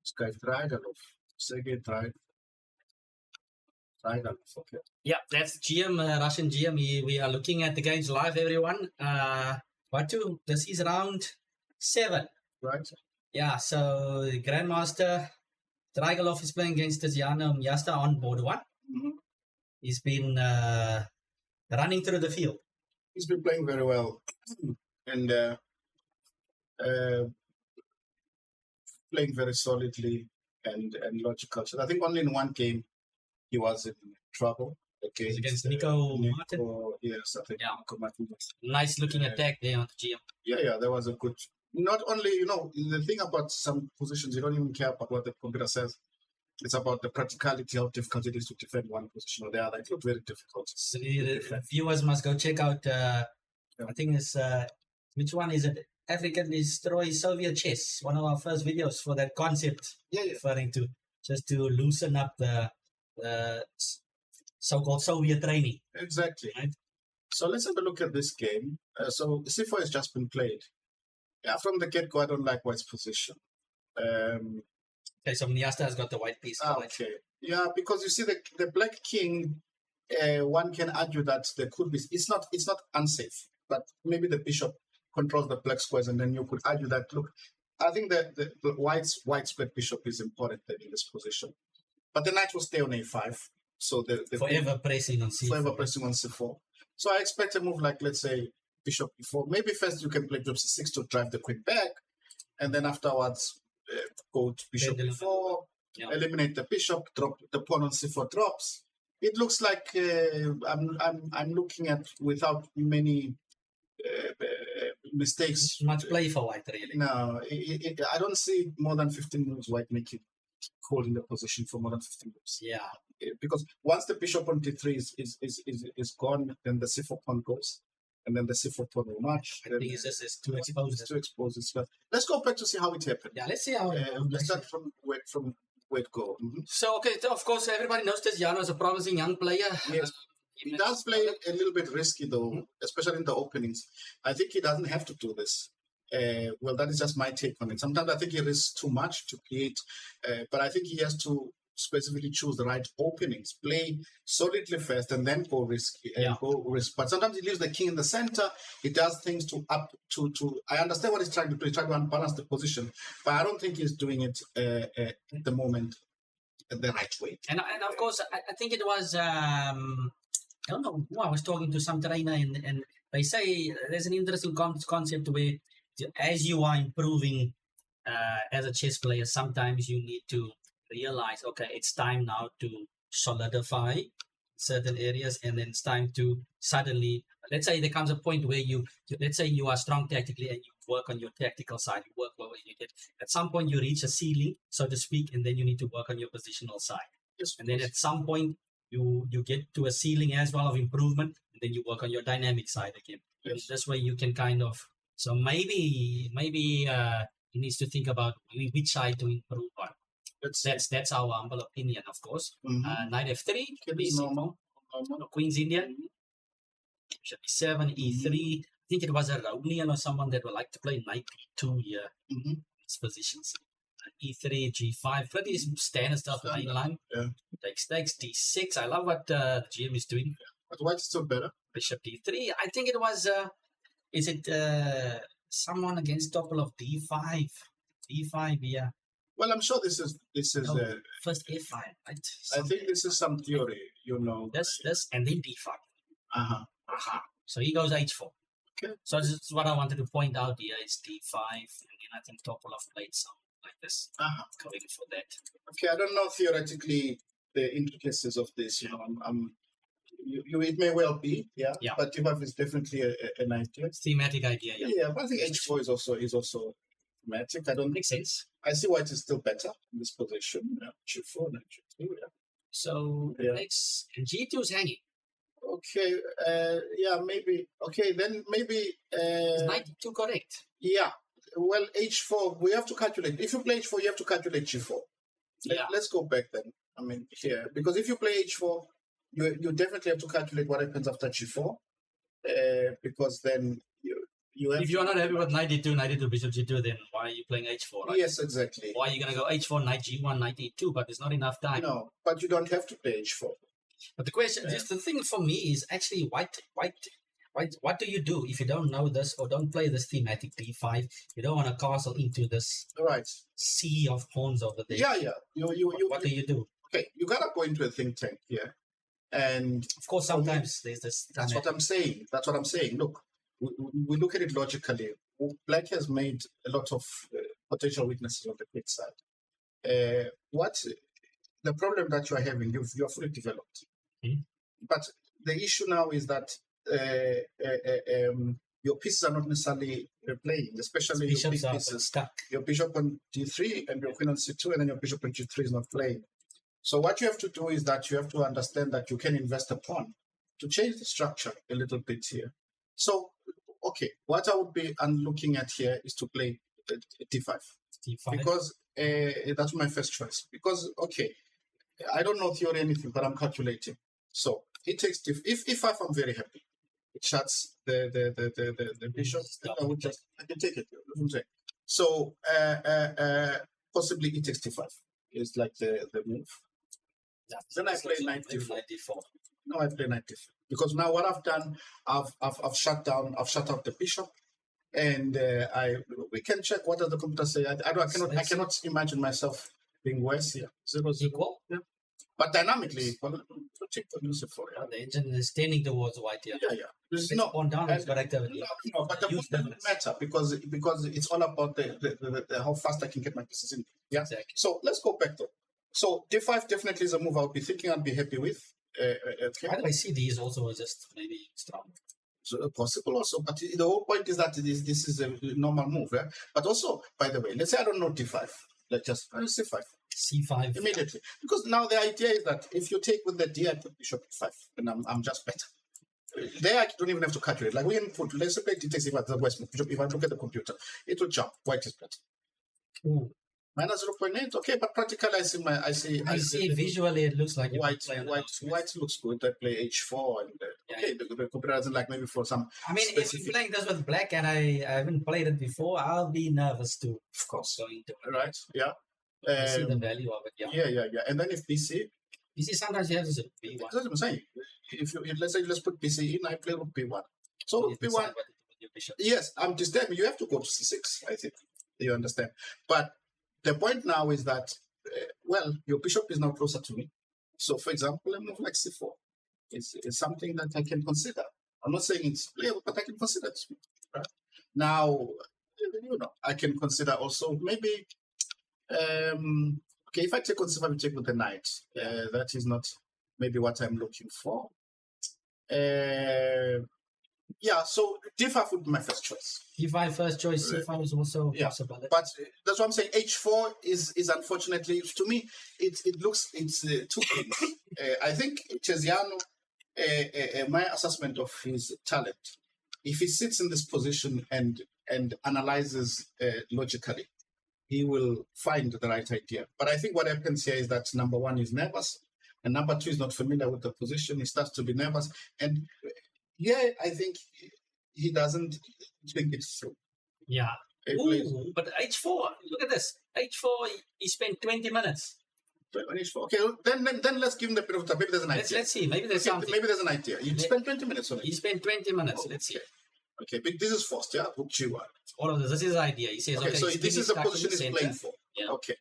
This guy Dragalov. Sergei Dragalov. Okay. Yeah, that's GM, Russian GM. We are looking at the games live, everyone. Watu, this is round 7. Right. Yeah, so the Grandmaster Dragalov is playing against Tiziano Mnyasta on board 1. Mm-hmm. He's been running through the field. He's been playing very well. And playing very solidly and logical. So I think only in one game he was in trouble. Against Nico Martin. Yes, I think Nico Martin. Nice looking attack there on the GM. Yeah, that was a good. Not only, the thing about some positions, you don't even care about what the computer says. It's about the practicality, how difficult it is to defend one position or the other. It looked very difficult. So the viewers must go check out, I think it's, which one is it? African Destroy Soviet Chess, one of our first videos for that concept. Referring to, just to loosen up the so-called Soviet training. Exactly. Right? So let's have a look at this game. So C4 has just been played. Yeah, from the get-go, I don't like White's position. Okay, so Mnyasta has got the white piece. Okay. Yeah, because you see the black king, one can argue that there could be, it's not unsafe, but maybe the bishop controls the black squares, and then you could argue that, look, I think that the white's split bishop is important in this position. But the knight will stay on a5. So the forever pressing on c4. Forever pressing on c4. So I expect a move like, let's say, bishop e4. Maybe first you can play bishop c6 to drive the queen back, and then afterwards go to bishop e4, eliminate the bishop, drop the pawn on c4 drops. It looks like I'm looking at without many mistakes. Much play for white, really. No, I don't see more than 15 moves white making holding the position for more than 15 moves. Yeah. Because once the bishop on d3 is gone, then the c4 pawn goes, and then the c4 pawn will march. I think it's too exposed. It's too exposed. Let's go back to see how it happened. Yeah, let's see how it let's start from where it go. Mm-hmm. So, okay, of course, everybody knows Tiziano is a promising young player. Yes. He does play a little bit risky, though, especially in the openings. I think he doesn't have to do this. Well, that is just my take on it. Sometimes I think he risks too much to create, but I think he has to specifically choose the right openings, play solidly first, and then go risky. But sometimes he leaves the king in the center. He does things to. I understand what he's trying to do. He's trying to unbalance the position, but I don't think he's doing it at the moment the right way. And of course, I think it was. I don't know who I was talking to, some trainer, and they say there's an interesting concept where as you are improving as a chess player, sometimes you need to realize, okay, it's time now to solidify certain areas, and then it's time to suddenly, let's say there comes a point where let's say you are strong tactically and you work on your tactical side, you work well, you get, at some point you reach a ceiling, so to speak, and then you need to work on your positional side. Yes, and then at some point, you get to a ceiling as well of improvement, and then you work on your dynamic side again. Yes. This way you can kind of, so maybe he needs to think about which side to improve on. That's our humble opinion, of course. Mm-hmm. Knight f3 could be normal. Queen's Indian. Should be 7 e3. I think it was a Raonian or someone that would like to play knight e2 here. Mm-hmm. These positions. E3, G5, pretty standard stuff. Line. Yeah. Takes D6. I love what the GM is doing. But white's still better. Bishop D3. I think it was. Is it someone against topple of D5? D5, yeah. Well, I'm sure this is first F5, right? I think this is some theory, This and then D5. So he goes H4. Okay. So this is what I wanted to point out here is D5, and then I think topple of played something like this. Going for that. Okay, I don't know theoretically the intricacies of this. It may well be, yeah. But D5 is definitely an idea. Thematic idea, yeah. Yeah, but I think H4 is also thematic. I don't make sense. I see white is still better in this position. Yeah. G4 and G2, yeah. So next, G2 is hanging. Okay, maybe. Okay, then maybe. Is knight E2 correct? Yeah. Well, H4, we have to calculate. If you play H4, you have to calculate G4. Let's go back then. I mean, here. Because if you play H4, you definitely have to calculate what happens after G4. Because then you have If you are not happy with knight d2, bishop g2, then why are you playing h4? Right? yes, exactly. Why are you going to go h4, knight g1, knight e2? But there's not enough time. No, but you don't have to play h4. But the question, just the thing for me is actually what do you do if you don't know this or don't play this thematic d5? You don't want to castle into this Right. sea of pawns over there. Yeah. What do you do? Okay, you gotta go into a think tank here, and Of course, sometimes there's this. that's what I'm saying. Look, we look at it logically. Black has made a lot of potential weaknesses on the quick side. What the problem that you are having? You're fully developed, but the issue now is that your pieces are not necessarily playing, especially your big Bishops are pieces. stuck. Your bishop on d3 and your queen on c2, and then your bishop on g3 is not playing. So what you have to do is that you have to understand that you can invest a pawn to change the structure a little bit here. So, okay, what I would be looking at here is to play d5. d5. Because that's my first choice. Because, okay, I don't know theory or anything, but I'm calculating. So it takes if e5, I'm very happy. It shuts the bishop. I can take it. So possibly it takes d5 is like the move. Yeah, then I play knight d4. d4. No, I play knight d4 because now what I've done, I've shut out the bishop, and we can check what does the computer say. I cannot imagine myself being worse here. 0-0. Equal? Yeah. But dynamically, check for Lucifer. Yeah. The engine is tending towards white here. Yeah. There's It's on down is got activity. No, but the move doesn't matter because it's all about the how fast I can get my pieces in. Yeah. Exactly. So let's go back though. So d5 definitely is a move I would be thinking I'd be happy with. Okay. By the way, CD is also just maybe strong. So possible also, but the whole point is that this is a normal move. Yeah? But also, by the way, let's say I don't know d5. Let's just c5. C5 immediately, because now the idea is that if you take with the d, I put bishop e5, and I'm just better. There I don't even have to calculate. Like we can put, let's play d takes e5, the west move. If I look at the computer, it will jump. White is better. Ooh. Minus 0.8. Okay, but practically I see visually it looks like white looks good. I play h4 and okay, the computer doesn't like maybe for some. I mean, if you're playing this with black and I haven't played it before, I'll be nervous too. Of course, going to it. Right? Yeah. See the value of it. Yeah. And then if BC, sometimes you have to say B1. That's what I'm saying. Let's put BC in, I play with B1. So B1. Yes, I'm disturbing. You have to go to C6. I think you understand. But the point now is that your bishop is now closer to me. So, for example, a move like C4 is something that I can consider. I'm not saying it's playable, but I can consider it. Right? Now, I can consider also maybe. Okay, if I take on C5, I take with the knight. That is not maybe what I'm looking for. So D5 would be my first choice. D5 first choice, C5 is also possible. But that's what I'm saying. H4 is unfortunately, to me, it's two things. I think Tiziano, my assessment of his talent, if he sits in this position and analyzes logically, he will find the right idea. But I think what happens here is that number one is nervous, and number two is not familiar with the position. He starts to be nervous, and I think he doesn't think it through. Yeah. Ooh, but H4, look at this. H4, he spent 20 minutes. On H4. Okay, then let's give him the bit of time. Maybe there's an idea. Let's see. Maybe there's something. Maybe there's an idea. You spent 20 minutes on it. He spent 20 minutes. Let's see. Okay, but this is first, yeah? Book G1. All of this is his idea. He says, okay, so this is the position he's playing for. Yeah. Okay.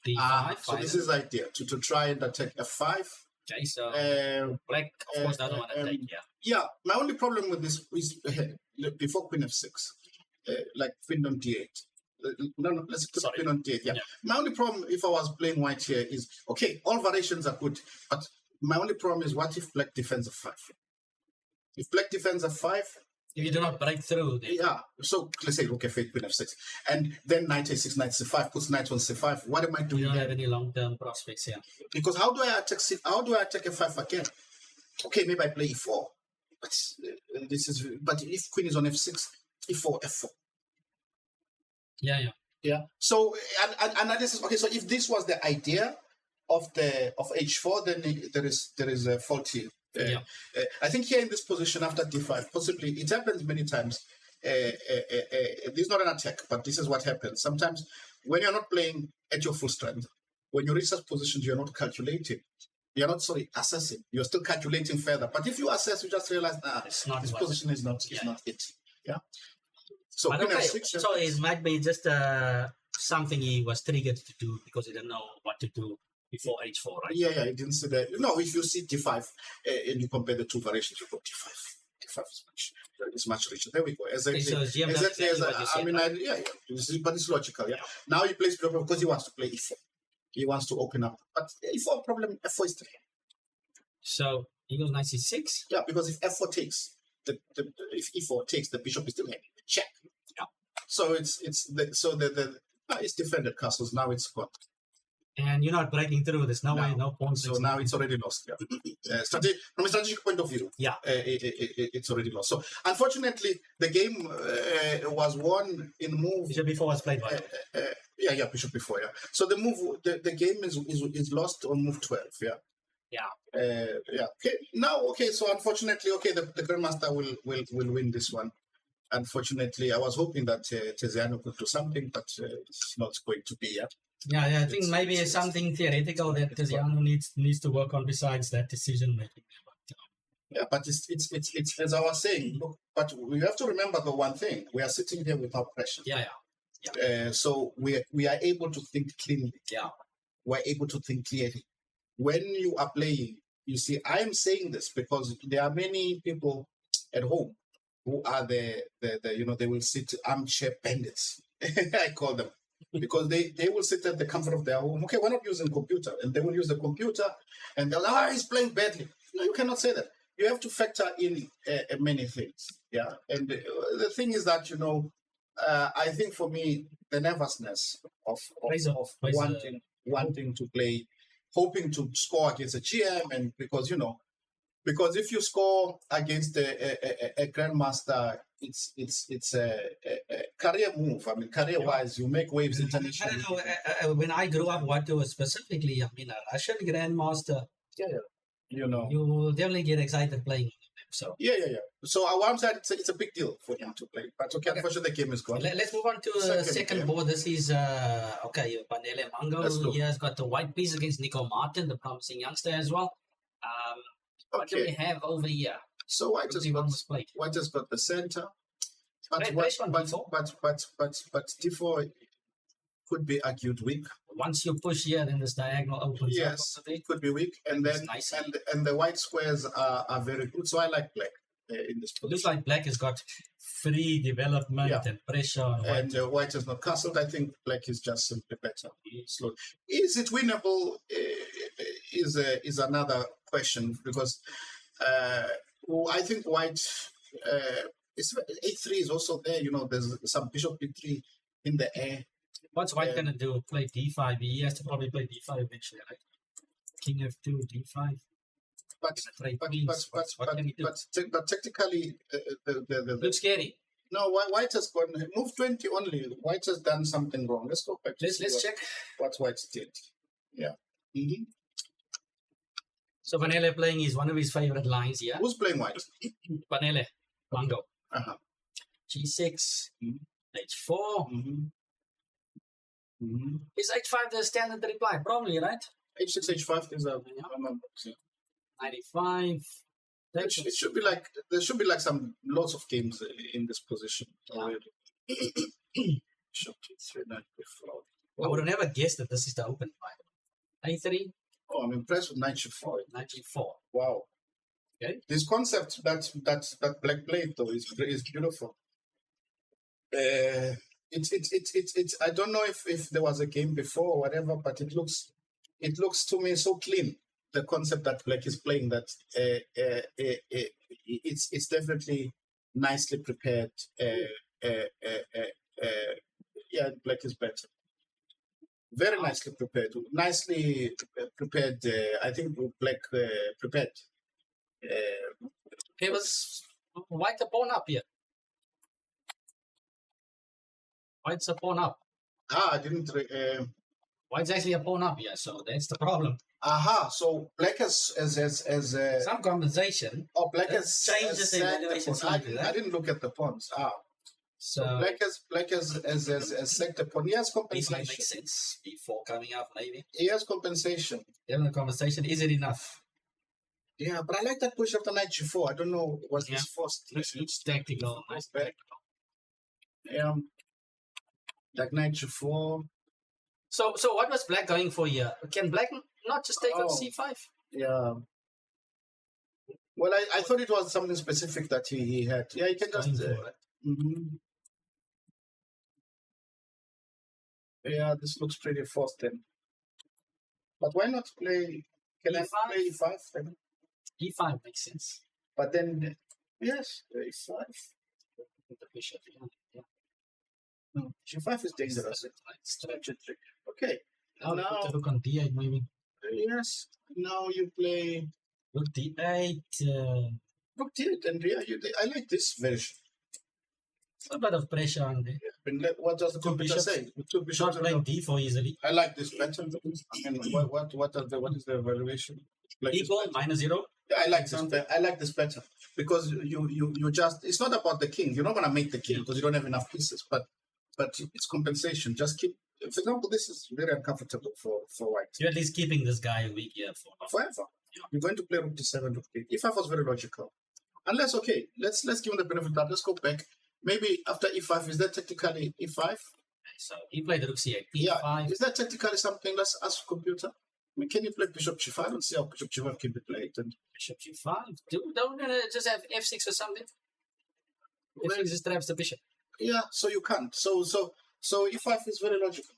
D5, so this is the idea, to try and attack F5. Okay, so black, of course, doesn't want to take, Yeah, my only problem with this is before Queen F6, like Queen on D8. No, let's put Queen on D8, yeah. My only problem if I was playing white here is, okay, all variations are good, but my only problem is what if black defends F5? If black defends F5, if you do not break through, then... So let's say, okay, fake Queen F6, and then knight A6, knight C5, puts knight on C5. What am I doing? You don't have any long-term prospects here. Because how do I attack F5 again? Okay, maybe I play E4, but But if Queen is on F6, E4, F4. Yeah. So analysis. Okay, so if this was the idea of H4, then there is a fault here. I think here in this position after D5, possibly it happens many times. this is not an attack, but this is what happens. Sometimes when you're not playing at your full strength, when you reach such positions, you're not calculating. You're not, assessing. You're still calculating further. But if you assess, you just realize, it's not this position is not it. Yeah. So, but okay, so it might be just something he was triggered to do because he didn't know what to do before h4, right? Yeah, he didn't see that. If you see d5 and you compare the two variations, you go d5. D5 is much richer. There we go. Exactly. So but it's logical. Yeah. Now he plays because he wants to play e4. He wants to open up. But e4 problem, f4 is 3. So he goes knight c6? Yeah, because if f4 takes, if e4 takes, the bishop is still having a check. Yeah. So it's defended castles. Now it's gone. And you're not breaking through. There's no way, no pawns. So now it's already lost. Yeah. From a strategic point of view, it's already lost. So unfortunately, the game was won in move. Bishop before was played by. Bishop before. Yeah. So the move, the game is lost on move 12. Yeah. Yeah. Okay. Now, so unfortunately, the Grandmaster will win this one. Unfortunately, I was hoping that Tiziano could do something, but it's not going to be. I think maybe it's something theoretical that Tiziano needs to work on besides that decision making. Yeah, but it's as I was saying. Look, but we have to remember the one thing: we are sitting here without pressure. So we are able to think cleanly. Yeah, we're able to think clearly. When you are playing, you see, I am saying this because there are many people at home who are they will sit armchair bandits. I call them. Because they will sit at the comfort of their home. Okay, we're not using computer. And they will use the computer and they'll, he's playing badly. No, you cannot say that. You have to factor in many things. Yeah. And the thing is that, I think for me, the nervousness of wanting to play, hoping to score against a GM, and because if you score against a Grandmaster, it's a career move. I mean, career-wise, you make waves internationally. I don't know. When I grew up, Watu specifically, a Russian Grandmaster. You definitely get excited playing them. So So what I'm saying, it's a big deal for him to play. But unfortunately, the game is gone. Let's move on to the second board. This is Panele Mhango. He has got the white piece against Nico Martin, the promising youngster as well. What do we have over here? So White has got the center, but D4 could be argued weak. Once you push here, then this diagonal opens. Yes, it could be weak, and then and the white squares are very good. So I like black in this position. Looks like black has got free development and pressure, and white is not castled. I think black is just simply better. Slow. Is it winnable? Is another question, because I think white a3 is also there. There's some bishop b3 in the air. What's white gonna do? Play d5? He has to probably play d5 eventually, right? King f2, d5. But technically, the looks scary. No, white has gone move 20 only. White has done something wrong. Let's go back. Let's check what white did. Yeah. Mm-hmm. So Panele playing is one of his favorite lines here. Who's playing white? Panele, Mhango. G6, H4. Mm-hmm. Is H5 the standard reply? Probably, right? H6, H5 is a 95. It should be like there should be like some lots of games in this position already. Bishop G3, knight b4. I would have never guessed that this is the open fight. A3. Oh, I'm impressed with knight g4. Knight g4. Wow. Okay. This concept that black played though is beautiful. It's I don't know if there was a game before or whatever, but it looks to me so clean. The concept that black is playing, that it's definitely nicely prepared. Black is better. Very nicely prepared. Nicely prepared. I think black prepared. It was white a pawn up here. White's a pawn up. I didn't. White's actually a pawn up here, so that's the problem. So black has some compensation. Oh, black has changes the evaluation slightly. I didn't look at the pawns. So black has sacked a pawn. He has B5 compensation. makes sense. B4 coming up, maybe. He has compensation. Having a conversation, is it enough? Yeah, but I like that push after knight g4. I don't know, was Yeah. this forced? Looks tactical. Nice. Back. Yeah. Like knight g4. So what was black going for here? Can black not just take on Oh. C5? Yeah. Well, I thought it was something specific that he had. Yeah, you can just. Going for it. Mhm. Yeah, this looks pretty forced then. But why not play? Can I E5? play e5 then? E5 makes sense. But then, yes, e5. The bishop. Yeah. No, g5 is dangerous. Strategy. Okay. Now they put Now, the rook on D8 maybe. yes. Now you play Rook D8. rook d8 and yeah, I like this version. A bit of pressure on there. What does the Two computer bishops. say? Two bishops. Not playing D4 easily. I like this pattern. I mean, what is the evaluation? Like this Equal, pattern. -0. Yeah, I like this. I like this pattern because you just. It's not about the king. You're not gonna make the king because you don't have enough pieces. But it's compensation. Just keep. For example, this is very uncomfortable for white. You're at least keeping this guy weak here for Forever. You're going to play rook d7, rook d8. E5 was very logical. Unless let's give him the benefit of the doubt. Let's go back. Maybe after e5, is that technically e5? So he played rook c8. Yeah. E5. Is that technically something? Let's ask computer. I mean, can you play bishop g5? I don't see how bishop g5 can be played. And Bishop g5. Don't just have f6 or something. F6 just traps the bishop. yeah, so you can't. So e5 is very logical.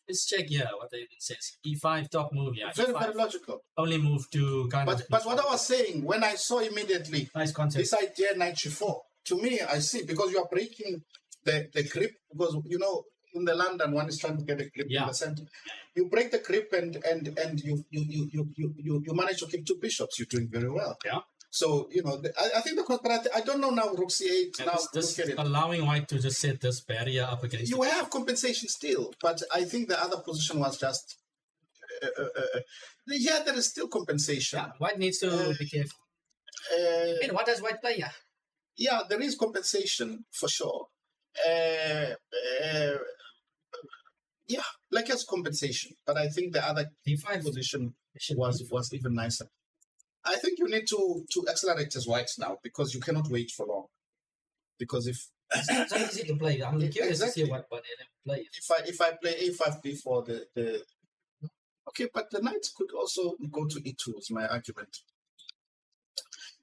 Let's check here what it says. E5 top move. Yeah. Very, E5 very logical. only move to kind of. But what I was saying, when I saw immediately Nice concept. this idea knight g4, to me, I see because you are breaking the grip because in the London one is trying to get a grip in the center. You break the grip and you manage to keep two bishops. You're doing very well. Yeah. So I think but I don't know now rook c8 And now. this Look at it. allowing white to just set this barrier up against. You have compensation still, but I think the other position was just. Yeah, there is still compensation. Yeah, white needs to be careful. What does white play here? Yeah, there is compensation for sure. Yeah, black has compensation, but I think the other D5 position was even nicer. I think you need to accelerate as white now because you cannot wait for long. Because if it's so easy to play. I'm curious to see what LM plays. if I play a5 before the okay, but the knight could also go to e2 is my argument.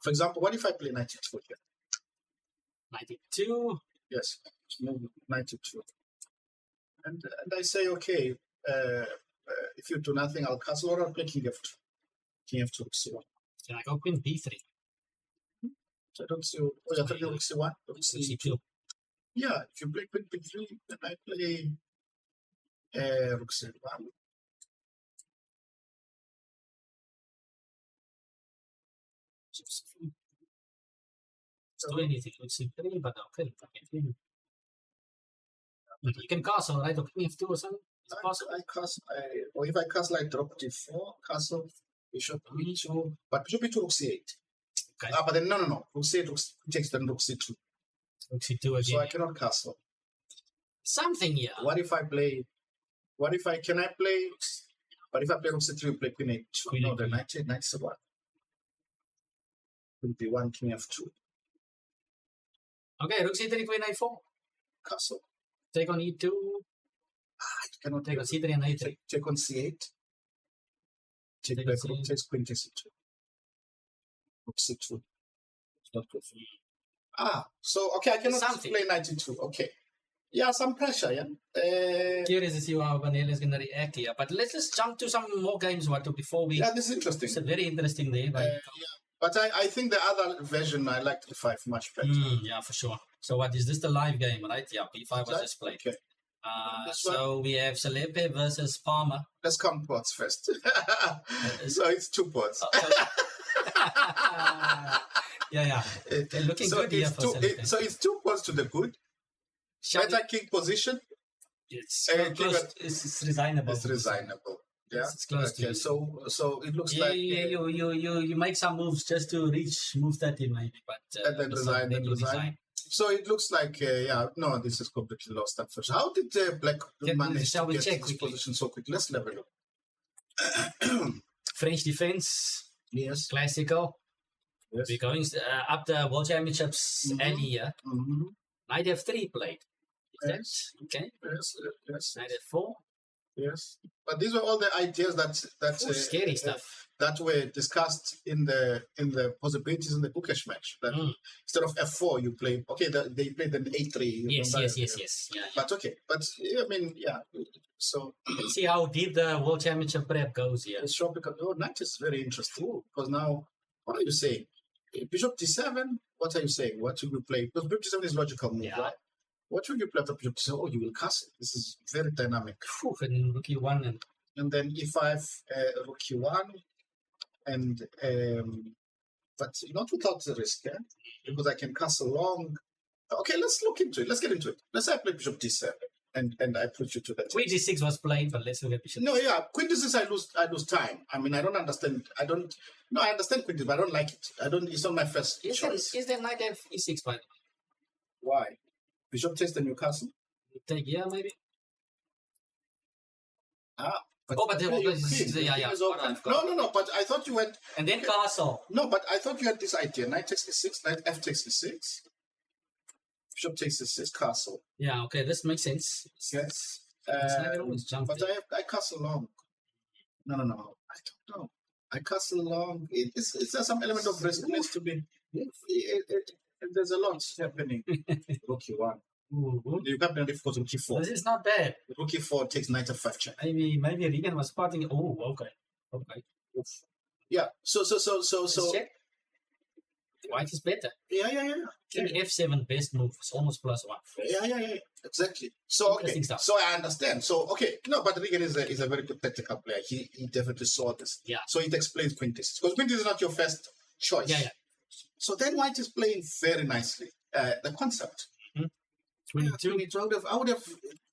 For example, what if I play knight e2 here? 92. Yes, move knight e2, and I say okay. If you do nothing, I'll castle or I'll play king f2. King f2 rook c1. Can I go queen b3? So I don't see. Oh, you're talking rook c1, rook C2. Yeah, if you play queen b3, then I play rook c1. Do anything with c3, but okay. But you can castle, right? Or queen f2 or something. It's possible. Or if I castle, I drop d4, castle, bishop e2, but bishop e2, rook c8. Okay. But then no. Rook c8 takes then rook c2. Rook c2 again. So I cannot castle. Something here. What if I play? But if I play rook c3, you play queen a2. Queen No, the A2. knight c1. Queen b1, king f2. Okay, rook c3, queen a4. Castle. Take on e2. You cannot Take on c3 and a3. take on c8. Take Take back on rook C8. takes queen takes c2. Rook c2. It's not good for me. So okay, I cannot Something. play knight e2. Okay. Yeah, some pressure, yeah. Curious to see how Vanilla is going to react here. But let's just jump to some more games, Watu, before we. Yeah, this is interesting. It's a very interesting day. Like, But I think the other version, I like e5 much better. yeah, for sure. So what is this the live game, right? Yeah, b5 was just played. Okay. So we have Salepe versus Palmer. Let's come pots first. So it's 2 pots. Yeah. They're looking so good here for Salepe. So it's 2 pots to the good. Better king position. It's King close. It's resignable. It's resignable. Yeah. It's close to Okay. it. So it looks Yeah, like you make some moves just to reach move 30 maybe, but and then resign. you resign. So it looks like, no, this is completely lost. Unfortunately. How did Black manage shall to we get check this quickly? position so quick? Let's level up. French defense, Yes. classical. Yes. We're going up the World Championships Mhm. early here. Mm-hmm. Knight F3 played. Is Yes. that okay? Yes. Yes. Knight F4. Yes. But these were all the ideas that Scary stuff. that were discussed in the possibilities in the Bukesh match. That instead of F4, you play. Okay, they played an A3. Yes. Yeah. But okay, but I mean, yeah. So Let's see how deep the World Championship prep goes here. it's short because knight is very interesting because now what are you saying? Bishop D7. What are you saying? What should we play? Because Bishop D7 is logical move, right? What should you play after Bishop D7? Oh, you will castle. This is very dynamic. And Rook E1 and then E5, Rook E1, and but not without the risk, yeah? Because I can castle long. Okay, let's look into it. Let's get into it. Let's say I play Bishop D7, and I put you to that. Queen D6 was played, but let's look at Bishop. No, yeah, Queen D6 I lose time. I mean, I don't understand. I understand Queen D6, but I don't like it. It's not my first choice. Is there Knight F6 by the way? Why? Bishop takes the Newcastle. Take maybe. But but the No. But I thought you went. And then castle. No, but I thought you had this idea. Knight takes E6, Knight F takes E6. Bishop takes E6, castle. Yeah. Okay, this makes sense. Yes. But I castle long. No. I don't know. I castle long. Is there some element of risk needs to be? There's a lot happening. Rook E1. You can't be difficult Rook E4. This is not bad. Rook E4 takes Knight F5 check. Maybe Regan was spotting. Oh, okay. Oof. Yeah. So. Check. White is better. Yeah. King F7 best move. It's almost +1. Yeah. Exactly. So okay. So I understand. So okay. No, but Regan is a very good tactical player. He definitely saw this. Yeah. So it explains Quintus because Quintus is not your first choice. Yeah. So then White is playing very nicely. The concept. 22. I would have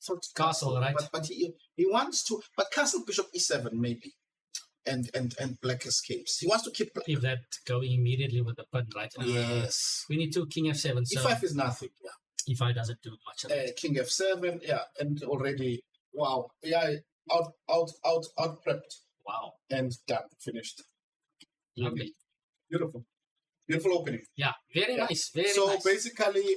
thought castle, right? But he wants to. But castle Bishop E7 maybe, and Black escapes. He wants to keep that going immediately with the pawn, right? Yes. We need 2 King F7. So E5 is nothing. Yeah. E5 doesn't do much of it. King F7. Yeah, and already out prepped. Wow. And done. Finished. Lovely. Beautiful opening. Yeah, very nice. Very so nice. Basically,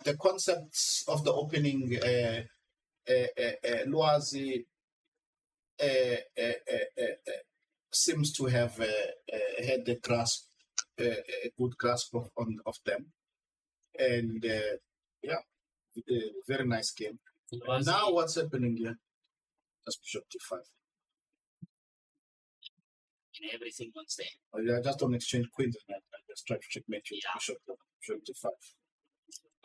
the concepts of the opening, Loazi seems to have had a good grasp of them, and very nice game. Now what's happening here? That's Bishop D5. Everything once there. I just don't exchange queens and I just try to checkmate you. Bishop D5.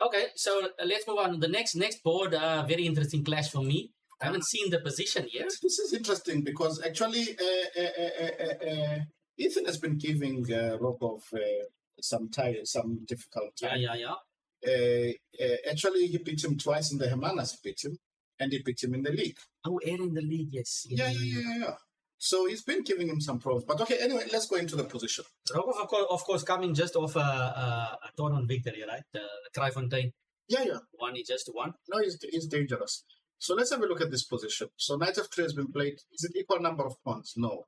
Okay, so let's move on. The next board, very interesting clash for me. I haven't seen the position yet. This is interesting because actually Ethan has been giving Rogov some difficult time. Yeah. Actually, he beat him twice in the Hermanas, he beat him, and he beat him in the league. Oh, and in the league, yes. Yeah. So he's been giving him some problems. But okay, anyway, let's go into the position. Rogov, of course, coming just off a tournament victory, right? The Kraaifontein. Yeah. One, he just won. No, he's dangerous. So let's have a look at this position. So Knight F3 has been played. Is it equal number of pawns? No.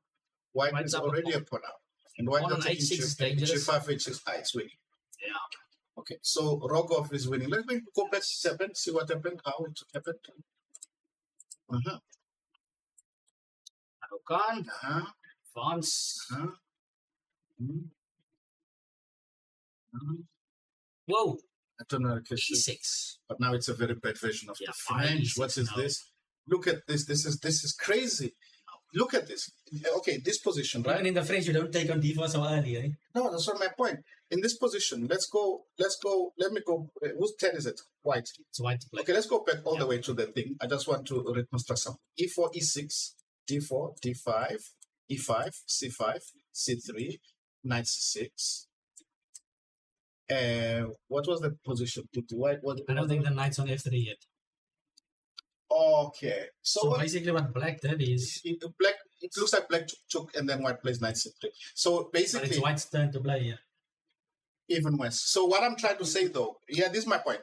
White is already a pawn out. And White on H6 is dangerous. G5, H6, it's winning. Yeah. Okay, so Rogov is winning. Let me go back to 7, see what happened, how it happened. Khan, France. Whoa. I don't know. E6. But now it's a very bad version of the French. What is this? Look at this. This is crazy. Look at this. Okay, this position, right? Even in the French, you don't take on d4 so early, eh? No, that's not my point. In this position, let's go. Let me go. Whose turn is it? White. It's white to play. Okay, let's go back all the way to the thing. I just want to reconstruct some. E4, E6, D4, D5, E5, C5, C3, Knight C6. What was the position? I don't think the knight's on F3 yet. Okay. So basically what black did is... It looks like black took and then white plays Knight C3. So basically... But it's white's turn to play here. Even worse. So what I'm trying to say, though, this is my point.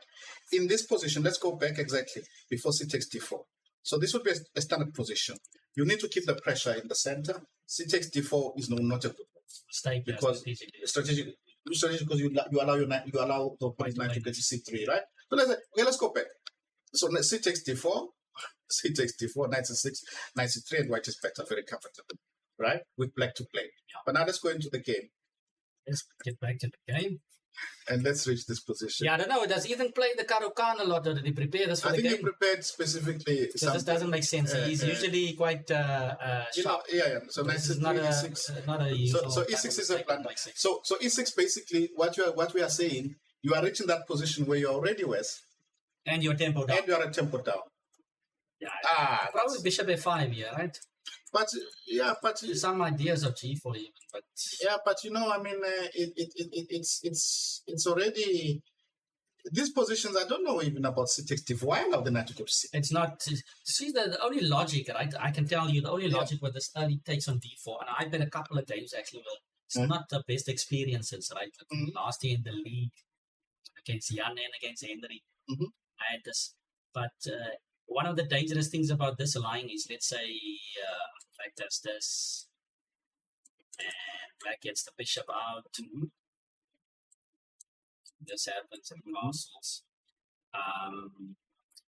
In this position, let's go back exactly before C takes D4. So this would be a standard position. You need to keep the pressure in the center. C takes D4 is not a good Mistake, because strategic because you allow the opponent knight to get to C3, right? So let's go back. So C takes D4, C takes D4, knight C6, knight C3, and white is better, very comfortable, right? With black to play. Yeah. But now let's go into the game. Let's get back to the game. And let's reach this position. Yeah, I don't know. Does Ethan play the Caro-Kann a lot, or did he prepare this for the game? I think he prepared specifically. So this doesn't make sense. He's usually quite sharp. So this is not a usual. So E6 is a plan. So E6 basically what we are saying, you are reaching that position where you're already worse. And your tempo down. And you're a tempo down. Yeah. Probably bishop F5 here, right? But some ideas of G4 even, but I mean, it's already these positions. I don't know even about C takes D4. Why allow the knight to go to C? It's not. See, the only logic, right? I can tell you the only logic with this early takes on D4, and I've been a couple of games actually. Well, it's not the best experiences, right? Last year in the league against Jan and against Henry, I had this, but. One of the dangerous things about this line is, let's say, black does this, and black gets the bishop out. This happens in castles.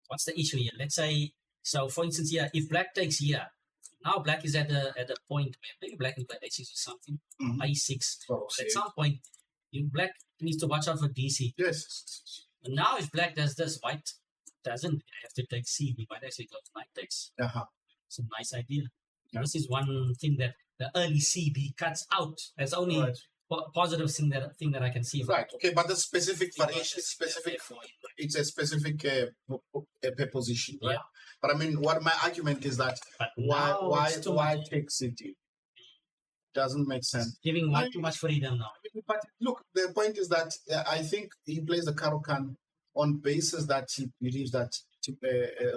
What's the issue here? Let's say, so for instance, here, if black takes here, now black is at a point where maybe black can play A6 or something, A6. At some point, black needs to watch out for DC. Yes. And now, if black does this, white doesn't have to take C. We might actually go to knight takes. It's a nice idea. Yeah. This is one thing that the early CB cuts out. That's only positive thing that I can see. Right. Okay, but the specific variation, it's a specific position, right? Yeah. But I mean, what my argument is that why take city? Doesn't make sense. Giving white too much freedom now. But look, the point is that I think he plays the Caro-Kann on basis that he believes that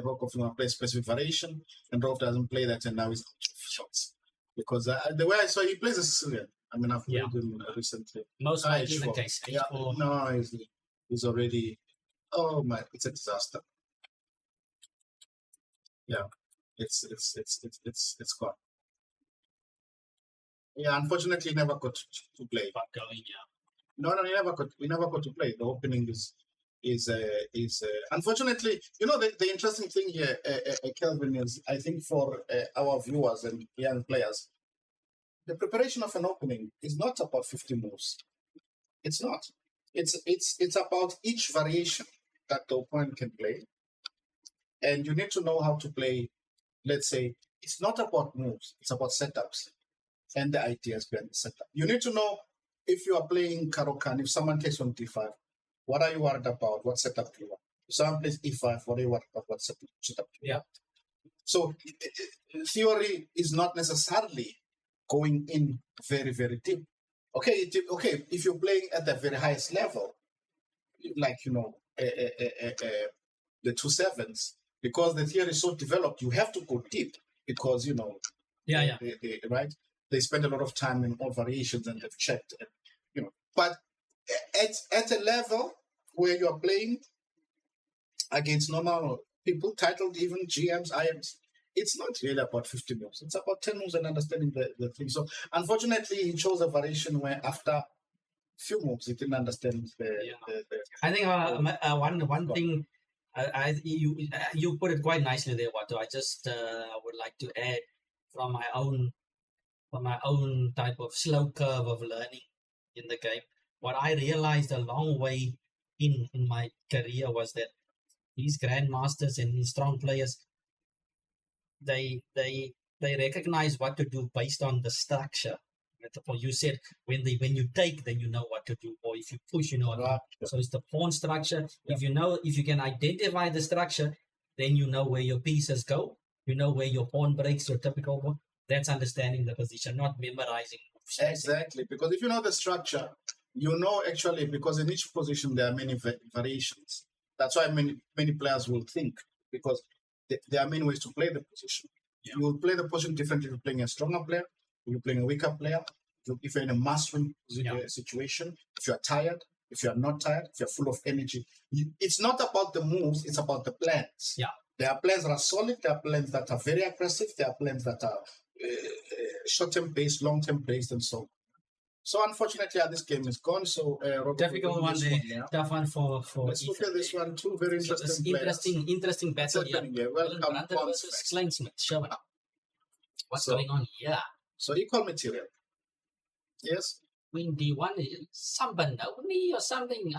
Rogov will play specific variation, and Rogov doesn't play that, and now he's out of shots. Because the way I saw he plays a Sicilian. I mean, I've played him recently. Most likely the case. Yeah, no, he's already. Oh my, it's a disaster. Yeah, it's gone. Yeah, unfortunately, he never got to play. But going, No, we never got to play. The opening is unfortunately, the interesting thing here, Kelvin, is I think for our viewers and young players, the preparation of an opening is not about 50 moves. It's not. It's about each variation that the opponent can play, and you need to know how to play. Let's say it's not about moves; it's about setups and the ideas behind the setup. You need to know if you are playing Caro-Kann. If someone takes on D5. What are you worried about? What setup do you want? If someone plays E5, what are you worried about? What setup do you want? So theory is not necessarily going in very, very deep. Okay, if you're playing at the very highest level, like, the 2 sevens, because the theory is so developed, you have to go deep because, right? They spend a lot of time in all variations and they've checked, but at a level where you're playing against normal people, titled even GMs, IMs, it's not really about 50 moves. It's about 10 moves and understanding the thing. So unfortunately, he chose a variation where after a few moves, he didn't understand the I think one thing, you put it quite nicely there, Watu. I just would like to add from my own type of slow curve of learning in the game. What I realized a long way in my career was that these grandmasters and these strong players, they recognize what to do based on the structure. You said when you take, then you know what to do, or if you push, you know what to do. So it's the pawn structure. If you can identify the structure, then you know where your pieces go. You know where your pawn breaks, your typical one. That's understanding the position, not memorizing. Exactly, because if you know the structure, actually, because in each position there are many variations. That's why many players will think, because there are many ways to play the position. You will play the position differently if you're playing a stronger player, if you're playing a weaker player, if you're in a must-win situation, if you're tired, if you're not tired, if you're full of energy, it's not about the moves, it's about the plans. Yeah. There are plans that are solid, there are plans that are very aggressive, there are plans that are short-term based, long-term based, and so on. So unfortunately, this game is gone. So difficult one day, tough one for. Let's look at this one too. Very interesting. Interesting battle. Welcome, Brander versus Klaasen. Show it. What's going on here? So equal material. Yes. Queen D1, somebody or something.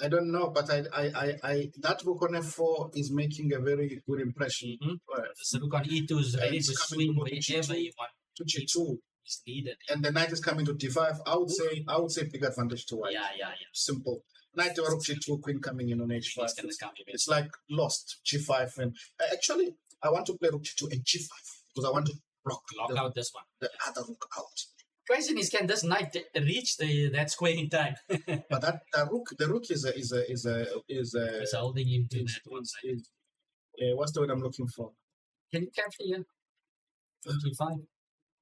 I don't know, but I that rook on F4 is making a very good impression. The rook on E2 is ready to swing wherever you want. To G2 is needed. And the knight is coming to D5. I would say big advantage to white. Yeah. Simple. Knight to rook G2, queen coming in on H5. It's like lost G5, and actually I want to play rook G2 and G5 because I want to block out this one. The other rook out. Question is, can this knight reach that square in time? But the rook is holding him to that one side. What's the word I'm looking for? Can you capture here? 25.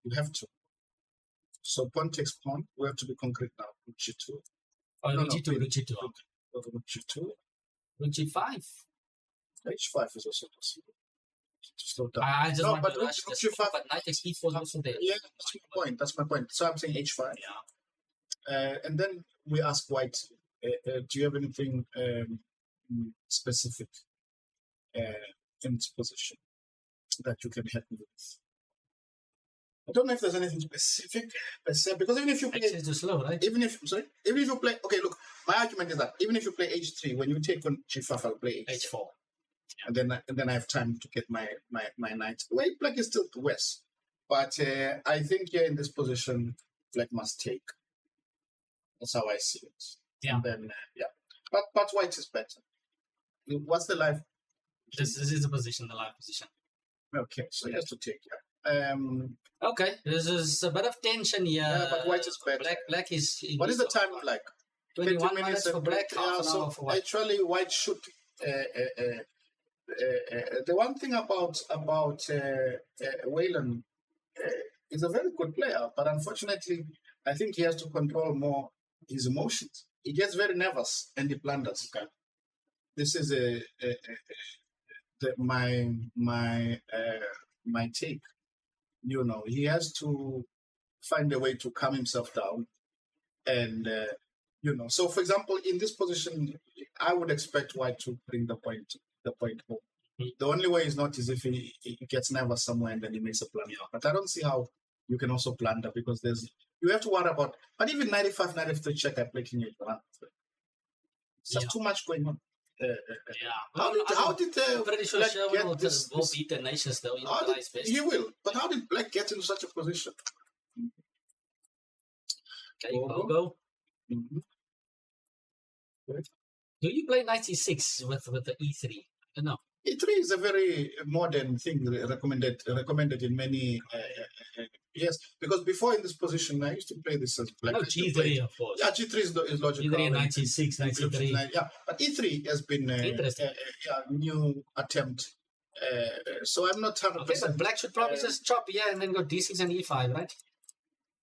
You have to. So pawn takes pawn. We have to be concrete now. Rook G2. Oh, rook G2. Rook G2. Rook G5. H5 is also possible. Slow down. I just want but to rush this. But knight takes E4 is also there. Yeah, that's my point. So I'm saying H5. Yeah. And then we ask white, do you have anything specific in this position that you can help me with? I don't know if there's anything specific, because even if you play, it's too slow, right? Even if you play, okay, look, my argument is that even if you play H3, when you take on G5, I'll play H4. And then I have time to get my knight. White black is still west, but I think here in this position, black must take. That's how I see it. Yeah. And then but white is better. What's the live? This is the position, the live position. Okay, so he has to take. Okay, this is a bit of tension here. Yeah, but white is better. Black is. What is the time like? 21 minutes for black. Half an hour for white. Actually, white should. The one thing about Waylon is a very good player, but unfortunately, I think he has to control more his emotions. He gets very nervous and he blunders. Okay. This is my take. He has to find a way to calm himself down, and So, for example, in this position, I would expect white to bring the point home. The only way is not is if he gets nervous somewhere and then he makes a blunder. But I don't see how you can also blunder, because you have to worry about. But even 95, 93 check, I play king h1. It's just too much going on. How did pretty sure Sherwin will beat the nations though. He will. But how did black get into such a position? Okay, go. Mm-hmm. Do you play knight e6 with the e3? No. E3 is a very modern thing, recommended in many yes, because before in this position I used to play this as black. No, G3 of course. Yeah, G3 is logical. G3 and knight e6, knight e3. Yeah, but E3 has been a new attempt. So I'm not 100%. Okay, but black should probably just chop and then go d6 and e5, right?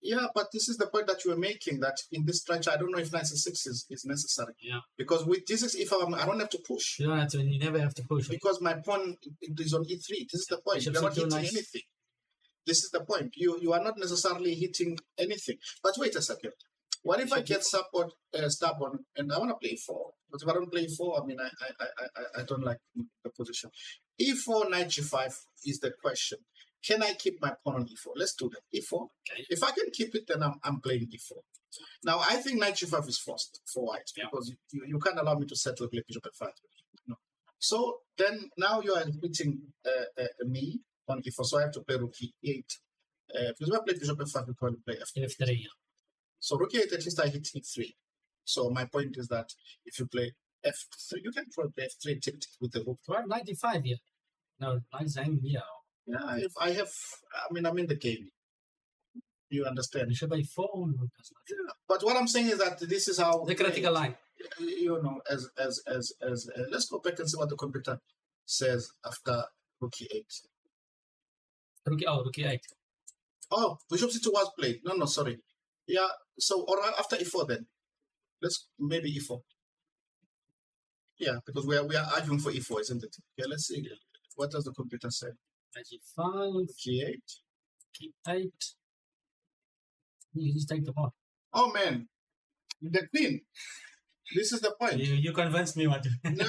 Yeah, but this is the point that you were making, that in this structure, I don't know if knight e6 is necessary. Yeah. Because with d6, I don't have to push. You don't have to, you never have to push. Because my pawn is on e3. This is the point. You're not hitting anything. This is the point. You are not necessarily hitting anything. But wait a second. What if I get stubborn and I want to play e4? But if I don't play e4, I mean, I don't like the position. E4, knight g5 is the question. Can I keep my pawn on e4? Let's do that. E4. Okay. If I can keep it, then I'm playing e4. Now, I think knight g5 is forced for white, because you can't allow me to settle play bishop f5. No. So then now you are hitting me on e4, so I have to play rook e8. Because if I play bishop f5, we probably play f3. So rook e8, at least I hit e3. So my point is that if you play f3, you can probably play f3 with the rook. We're 95 here. No, 99 here. Yeah, if I have, I'm in the game. You understand? You should play 4. Yeah. But what I'm saying is that this is how the critical line. As let's go back and see what the computer says after rook e8. Rook e8. Oh, bishop c2 was played. No, sorry. Yeah. So, or after e4 then. Let's maybe e4. Yeah, because we are arguing for e4, isn't it? Yeah, let's see. What does the computer say? G5, G8. G8. You just take the pawn. Oh man, the queen. This is the point. You convinced me, Watu. No,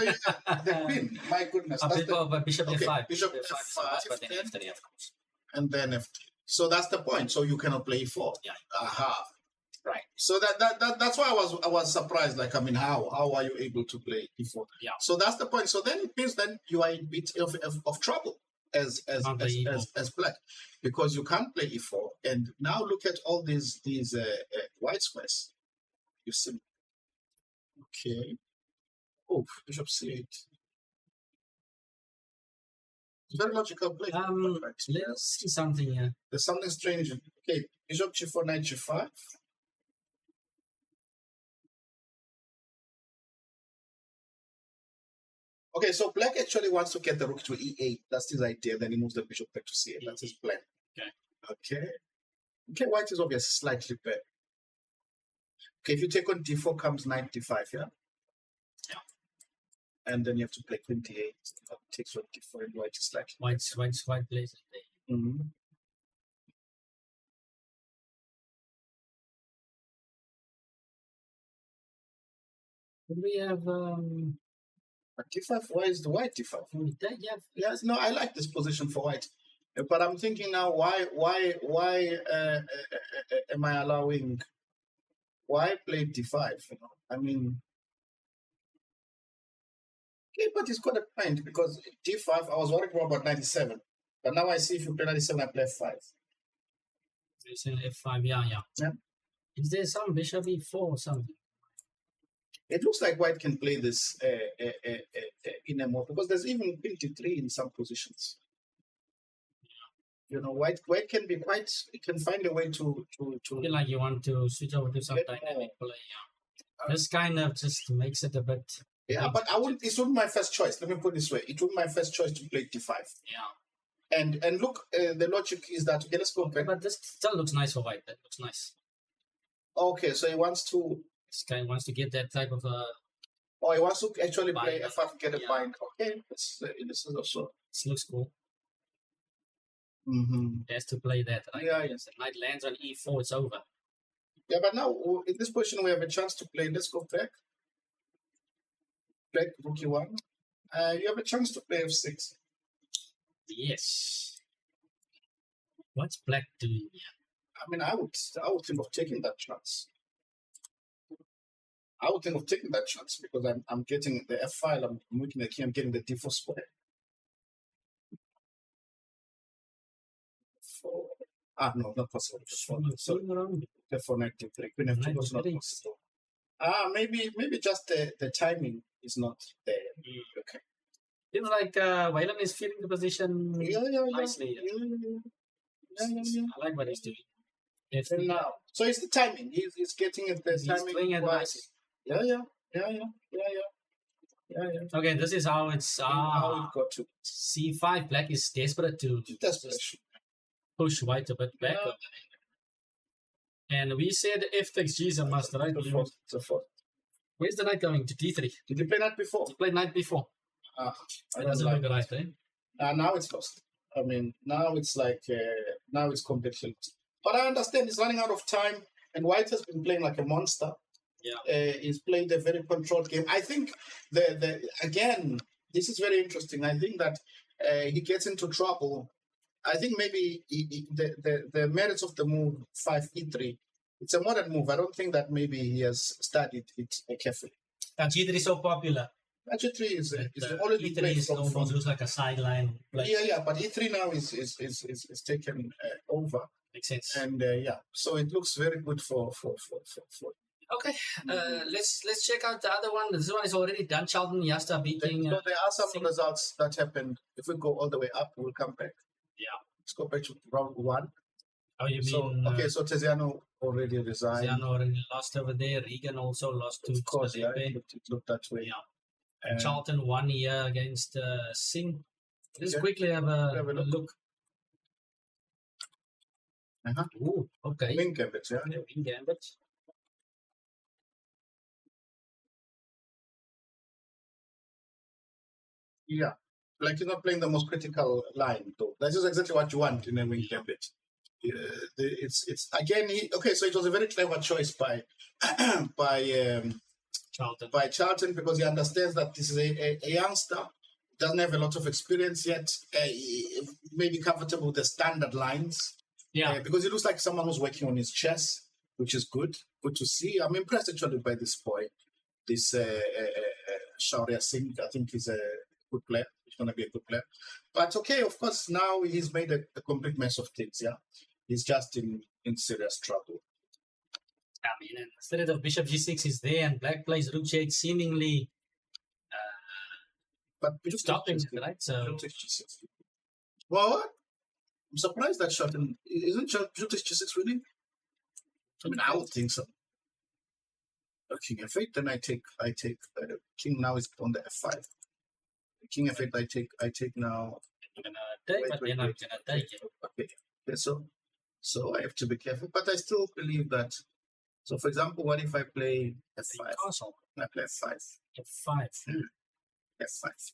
the queen. My goodness. Oh, That's bishop okay, F5. bishop F5 is F5, almost, but then F3, of course. and then F3. So that's the point. So you cannot play e4. Yeah. Aha. Right. So that's why I was surprised. Like, I mean, how are you able to play e4? Yeah. So that's the point. So then it means then you are in a bit of trouble as black, because you can't play e4. And now look at all these white squares. You see. Okay. Oh, bishop c8. Very logical play. Let's see something here. There's something strange. Okay, bishop g4, knight g5. Okay, so black actually wants to get the rook to e8. That's his idea. Then he moves the bishop back to c8. That's his plan. Okay. Okay, white is obviously slightly better. Okay, if you take on d4, comes knight d5, yeah? Yeah. And then you have to play queen d8. Takes on d4, and white is slightly. White plays it there. Mm-hmm. We have d5. Why is the white d5? Yes, no, I like this position for white, but I'm thinking now, why am I allowing? Why play d5? You know, I mean, okay, but it's got a point, because d5. I was worried more about 97, but now I see if you play 97, I play f5. F5, yeah. Is there some bishop e4 or something? It looks like white can play this in a more, because there's even queen d3 in some positions. You know, white can be quite. It can find a way to. Feel like you want to switch over to some dynamic play. Yeah. This kind of just makes it a bit. Yeah, but I wouldn't. It's not my first choice. Let me put it this way: it would be my first choice to play d5. Yeah. And look, the logic is that, okay, let's go back. But this still looks nice for white. That looks nice. Okay, so he wants to. This guy wants to get that type of Oh, he wants to actually play bind. f5, get a bind. Okay, this is also. This looks cool. Mm-hmm. He has to play that. Right? Yeah, yes. The knight lands on e4. It's over. Yeah, but now in this position we have a chance to play. Let's go back. Black rook e1. You have a chance to play f6. Yes. What's black doing here? I mean, I would think of taking that chance. I would think of taking that chance, because I'm getting the f file. I'm making the key. I'm getting the d4 square. No, not possible. So therefore, knight d3. Queen f2 was not possible. Maybe just the timing is not there. Okay. Feels like Waylon is feeling the position nicely. Yeah. I like what he's doing. And now, so it's the timing. He's getting it. The timing. Playing it nicely. Yeah. Okay, this is how it's how it got to c5. Black is desperate to push white a bit back. And we said f takes g is a must, right? It's a fourth. Where's the knight going? To d3. Did you play knight before? He played knight before. It doesn't look right, eh? Now it's lost. I mean, now it's like now it's completely lost. But I understand he's running out of time, and white has been playing like a monster. Yeah. He's played a very controlled game. I think again, this is very interesting. I think that he gets into trouble. I think maybe the merits of the move 5e3. It's a modern move. I don't think that maybe he has studied it carefully. That g3 is so popular. G3 is already E3 played is almost looks like a sideline play. Yeah, but E3 now is taken over. Makes sense. And so it looks very good for. Okay, let's check out the other one. This one is already done. Mnyasta beating. So there are some results that happened. If we go all the way up, we'll come back. Yeah. Let's go back to round 1. Oh, you so, mean? Okay, so Tiziano already resigned. Tiziano already lost over there. Regan also lost to. Of course, yeah, it looked that way. Yeah. Charlton 1 year against Singh. Let's quickly have a look. Ooh, okay. Wing gambit, yeah. Yeah, wing gambit. Yeah. Like you're not playing the most critical line, though. That's just exactly what you want in a wing gambit. It's again. So it was a very clever choice by Charlton. by Charlton because he understands that this is a youngster, doesn't have a lot of experience yet, maybe comfortable with the standard lines. Yeah. Because he looks like someone who's working on his chess, which is good. Good to see. I'm impressed actually by this boy, this Singh. I think he's a good player. He's going to be a good player. But okay, of course, now he's made a complete mess of things. Yeah, he's just in serious trouble. I mean, instead of Bishop G6 is there and Black plays Rook G8 seemingly but stopping it, right? So, what? I'm surprised that shot. Isn't Bishop takes G6 winning? I mean, I would think so. King F8, then I take King now is on the F5. King F8, I take now. I'm gonna take, but then I'm gonna take it. Okay. So I have to be careful, but I still believe that. So, for example, what if I play F5? Castle. I play F5. F5. F5.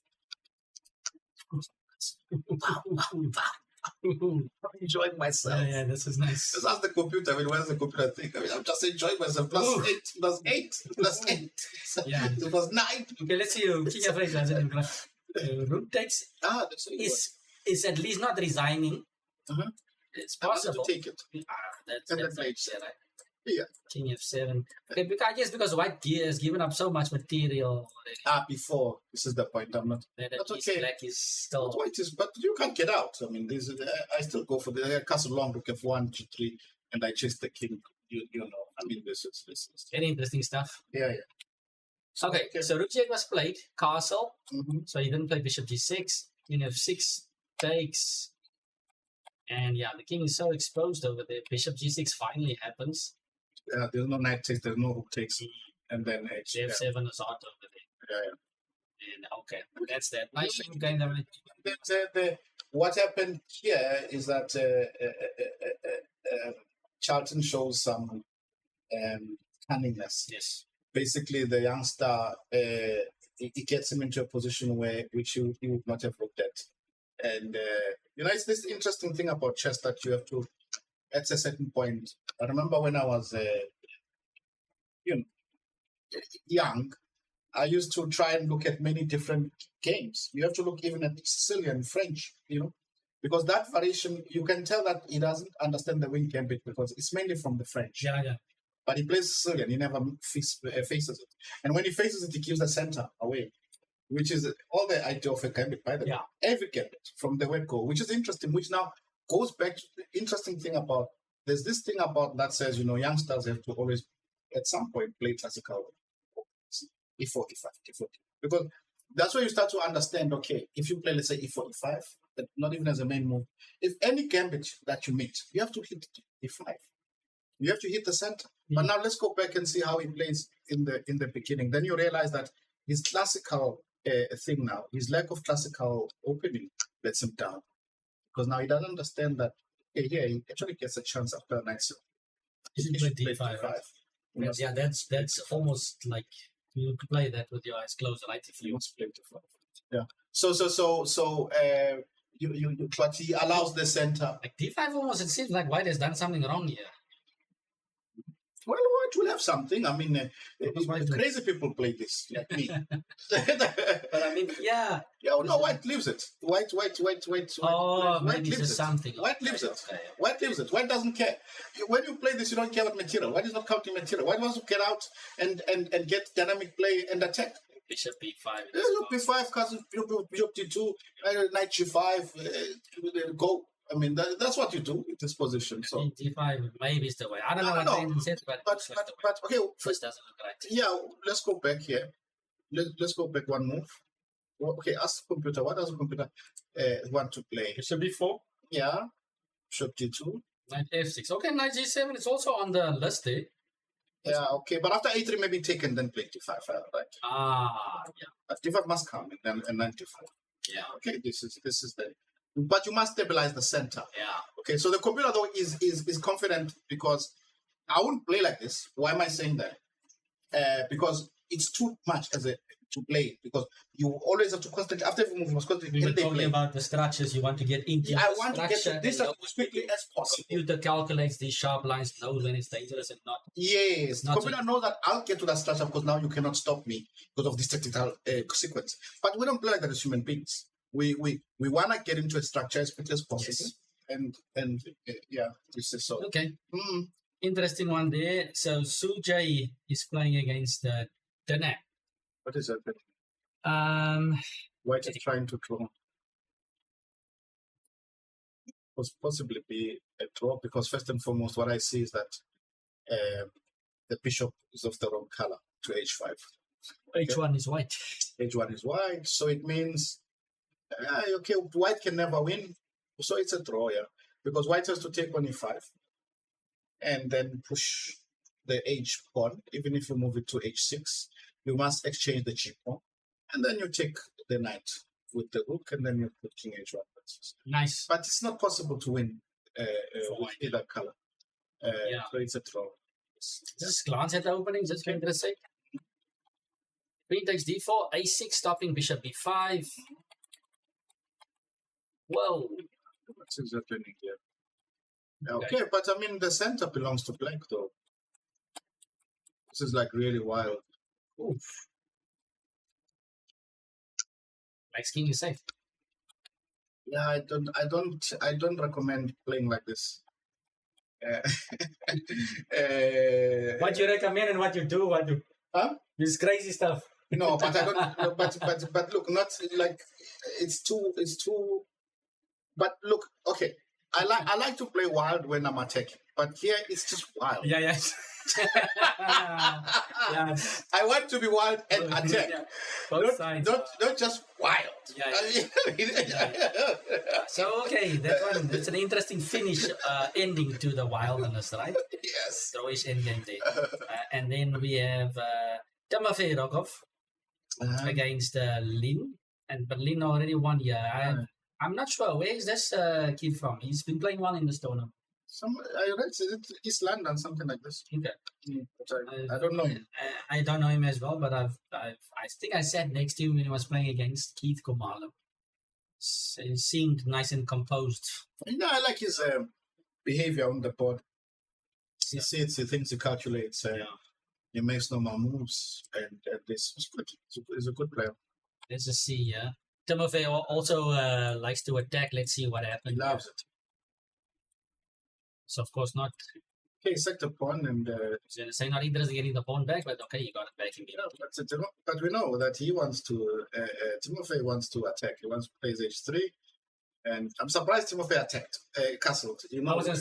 I'm enjoying myself. Yeah, this is nice. Just ask the computer. I mean, where's the computer thing? I mean, I'm just enjoying myself. Plus 8. Yeah. It was 9. Okay, let's see. King F8 doesn't Rook takes is at least not resigning. It's possible to take it. That's right. Yeah. King F7. Okay, I guess because White has given up so much material already. Before. This is the point. I'm not. That's okay. Black is still. But you can't get out. I mean, I still go for the castle long Rook F1, G3, and I chase the king. You know. I mean, this is very interesting stuff. Yeah. Okay, so Rook G8 was played. Castle. Mm-hmm. So he didn't play Bishop G6. King F6 takes. And yeah, the king is so exposed over there. Bishop G6 finally happens. There's no knight takes, there's no rook takes, and then F7 is out over there. Yeah. And okay, that's that. Nice game. What happened here is that Charlton shows some cunningness. Yes. Basically, the youngster, it gets him into a position which he would not have looked at. And, it's this interesting thing about chess that you have to, at a certain point, I remember when I was, young, I used to try and look at many different games. You have to look even at Sicilian, French, because that variation, you can tell that he doesn't understand the wing gambit because it's mainly from the French. Yeah. But he plays Sicilian, he never faces it. And when he faces it, he gives the center away, which is all the idea of a gambit, by the way. Every gambit from the word go, which is interesting, which now goes back to the interesting thing about, there's this thing about that says, youngsters have to always, at some point, play classical E4, E5, E4. Because that's where you start to understand, okay, if you play, let's say, E4, E5, but not even as a main move, if any gambit that you meet, you have to hit E5. You have to hit the center. But now let's go back and see how he plays in the beginning. Then you realize that his classical thing now, his lack of classical opening lets him down. Because now he doesn't understand that, he actually gets a chance after a night. He should play D5. Right? Yeah, that's almost like you could play that with your eyes closed, right? If you want to play D5. Yeah. So he allows the center. Like D5 almost, it seems like White has done something wrong here. Well, White will have something. I mean, crazy people play this, like me. But I mean, yeah. Yeah, no, White leaves it. White. Oh, White maybe it's something. White leaves it. White leaves it. White doesn't care. When you play this, you don't care about material. White is not counting material. White wants to get out and get dynamic play and attack. Bishop B5. B5, castle, Bishop D2, knight G5, go. I mean, that's what you do in this position. So D5 maybe is the way. I don't know what Brandon said, but okay. First doesn't look right. Yeah, let's go back here. Let's go back one move. Okay, ask the computer. What does the computer want to play? Bishop B4. Yeah. Bishop D2. Knight F6. Okay, knight G7 is also on the list there. Yeah, okay, but after A3 maybe taken, then play D5, right? Yeah. But D5 must come and then D5. Yeah. Okay, this is the but you must stabilize the center. Yeah. Okay, so the computer though is confident because I wouldn't play like this. Why am I saying that? Because it's too much to play, because you always have to constantly, after every move, you must constantly We were talking about the structures. You want to get into. I want to get to this as quickly as possible. Computer calculates these sharp lines, knows when it's dangerous and not. Yes, the computer knows that I'll get to that structure because now you cannot stop me because of this technical sequence. But we don't play like that as human beings. We want to get into a structure as quickly as possible. Yes. And yeah, this is so. Okay. Interesting one there. So Soojay is playing against Dinham. What is that? White is trying to draw. Could possibly be a draw because first and foremost, what I see is that the bishop is of the wrong color to h5. Okay? H1 is white. H1 is white, so it means okay, white can never win, so it's a draw, yeah, because white has to take on e5 and then push the h pawn. Even if you move it to h6, you must exchange the g pawn, and then you take the knight with the rook, and then you put king h1. Nice. But it's not possible to win with either color. So it's a draw. Just glance at the opening, just going to say. Queen takes d4, a6, stopping bishop b5. Whoa. What's happening here? Okay, but I mean, the center belongs to black, though. This is like really wild. Oof. Black's king is safe. Yeah, I don't recommend playing like this. What you recommend and what you do, Watu? Huh? This crazy stuff. No, but I don't. But look, not like it's too. But look, okay. I like to play wild when I'm attacking, but here it's just wild. Yeah, yeah. Yeah. I want to be wild and attack. Yeah. Both sides. Not just wild. Yeah. Yeah. So okay, that's an interesting finish, ending to the wildness, right? Yes. Throwish endgame there. And then we have Timofey Rogov against Lin, but Lin already won here. I'm not sure. Where is this kid from? He's been playing well in this tournament. I read it East London, something like this. Okay. I don't know him. I don't know him as well, but I think I sat next to him when he was playing against Keith Komalo. So he seemed nice and composed. Yeah, I like his behavior on the board. He sits, he thinks, he calculates, he makes normal moves, and this is good. He's a good player. Let's just see. Timofey also likes to attack. Let's see what happens. He loves it. So, of course, not. Okay, sack the pawn and. Say not interested in getting the pawn back, but okay, you got it back immediately. But we know that he wants to. Timofey wants to attack. He wants to play h3. And I'm surprised Timofey attacked, castled. I was going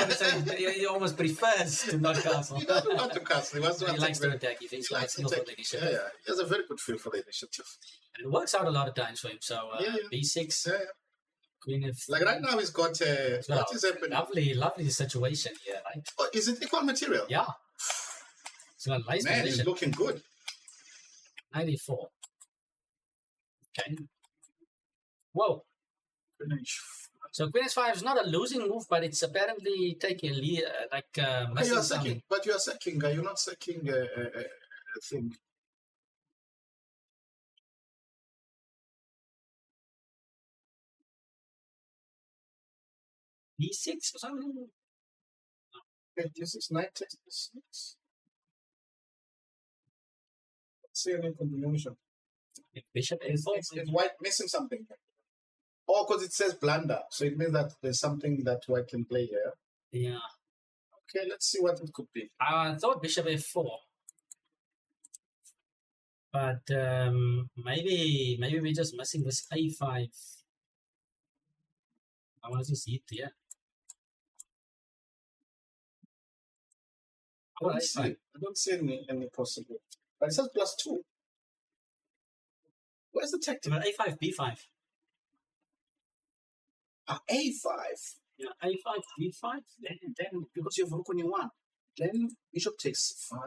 to say, he almost prefers to not castle. He doesn't want to castle. He wants to attack. He likes to attack. He thinks he likes to feel for the initiative. Yeah. He has a very good feel for the initiative. And it works out a lot of times for him. So, b6. Yeah. Queen of... Like right now, he's got... what is happening? Lovely situation here, right? Oh, is it equal material? Yeah. It's a nice position. He's looking good. 94. Okay. Whoa. So Queen h5 is not a losing move, but it's apparently taking a lead, you are sacking, but you are sacking. You're not sacking a thing. b6 or something? This is knight takes b6. Let's see any combination. Bishop is white missing something? Oh, because it says blunder, so it means that there's something that white can play here. Yeah. Okay, let's see what it could be. I thought bishop f4, but maybe we're just missing this a5. I want to see it here. I don't see any possible. But it says +2. Where's the tactic? A5, b5. A5. Yeah, A5, B5. Then because you have rook on your one, then bishop takes 5.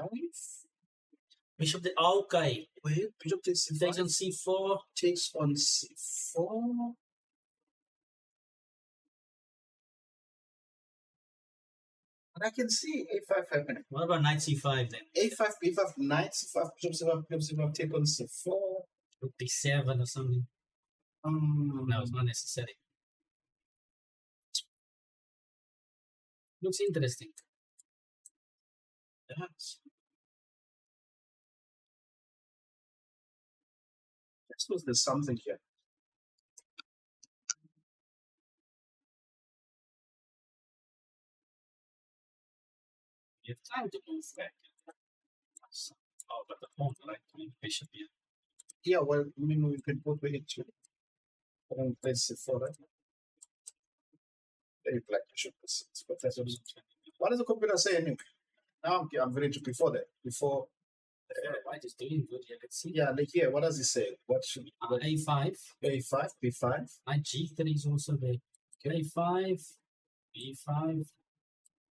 Bishop okay. Wait, bishop takes c5. Takes on c4. Takes on c4. But I can see a5 happening. What about knight c5 then? A5, B5, knight, C5, bishop C5, bishop C5, take on C4. Rook d7 or something. No, it's not necessary. Looks interesting. Yes. I suppose there's something here. You have time to move back. Oh, but the pawn, right? I mean, bishop here. Yeah, well, I mean, we can put with it too. Place C4, right? Very black bishop C6, but that's what does the computer say anyway? Now I'm ready to before that. Before White is doing good here. Let's see. yeah, like here, what does it say? What should A5. A5, B5? Knight G3 is also there. A5, B5,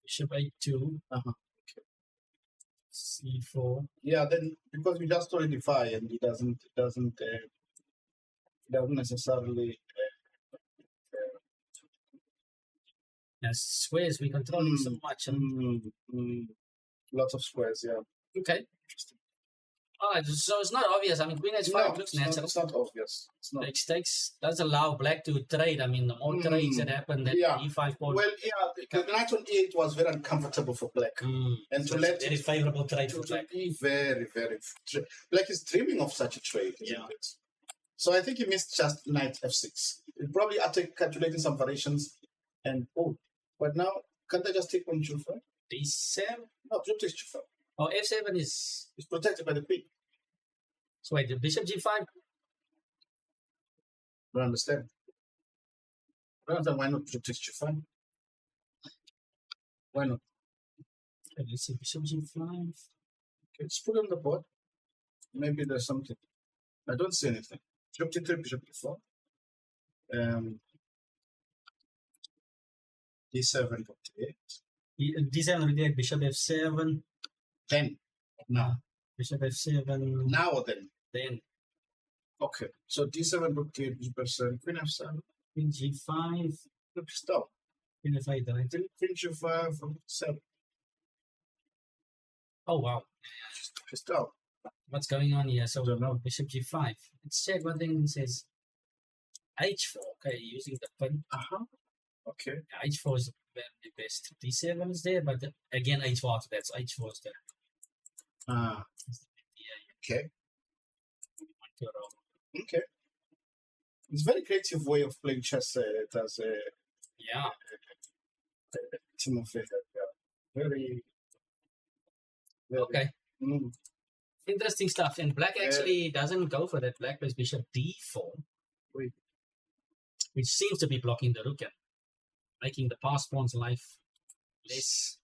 bishop A2, Uh-huh. C4. Yeah, then because we just told it phi and it doesn't necessarily Yes, squares we're controlling so much. Lots of squares, yeah. Okay. All right, so it's not obvious. I mean, queen h5 looks natural. It's not obvious. It's not. Takes does allow black to trade. I mean, the more trades that happen, that e5 pawn. Well, yeah, the knight on e8 was very uncomfortable for black, and so to let very favorable trade for black. Be very, very. Black is dreaming of such a trade. Yeah. It? So I think he missed just knight f6. Probably after calculating some variations, and but now can't I just take on g5? d7. No, bishop takes g5. Oh, f7 is protected by the queen. So wait, the bishop g5. Don't understand. I don't understand why not bishop takes g5. Why not? Okay, let's see, bishop g5. Okay, let's put it on the board. Maybe there's something. I don't see anything. Bishop t3, bishop e4. D7, d8. D7 rook bishop f7. Then, now. Bishop f7. Now or then? Then. Okay, so d7, rook d8, bishop f7, queen f7. Queen g5. Look, stop. Queen f8, right? Queen g5, rook 7. Oh, wow. Stop. What's going on here? So, don't know. Bishop g5. Let's check what thing says. h4. Okay, using the pin. Okay. Yeah, h4 is the best. d7 is there, but again, h4. That's h4 is there. Okay. Okay. It's a very creative way of playing chess. It has a Timofey. Very. Okay. Interesting stuff. And black actually doesn't go for that. Black plays bishop d4, which seems to be blocking the rook and making the pass pawn's life less.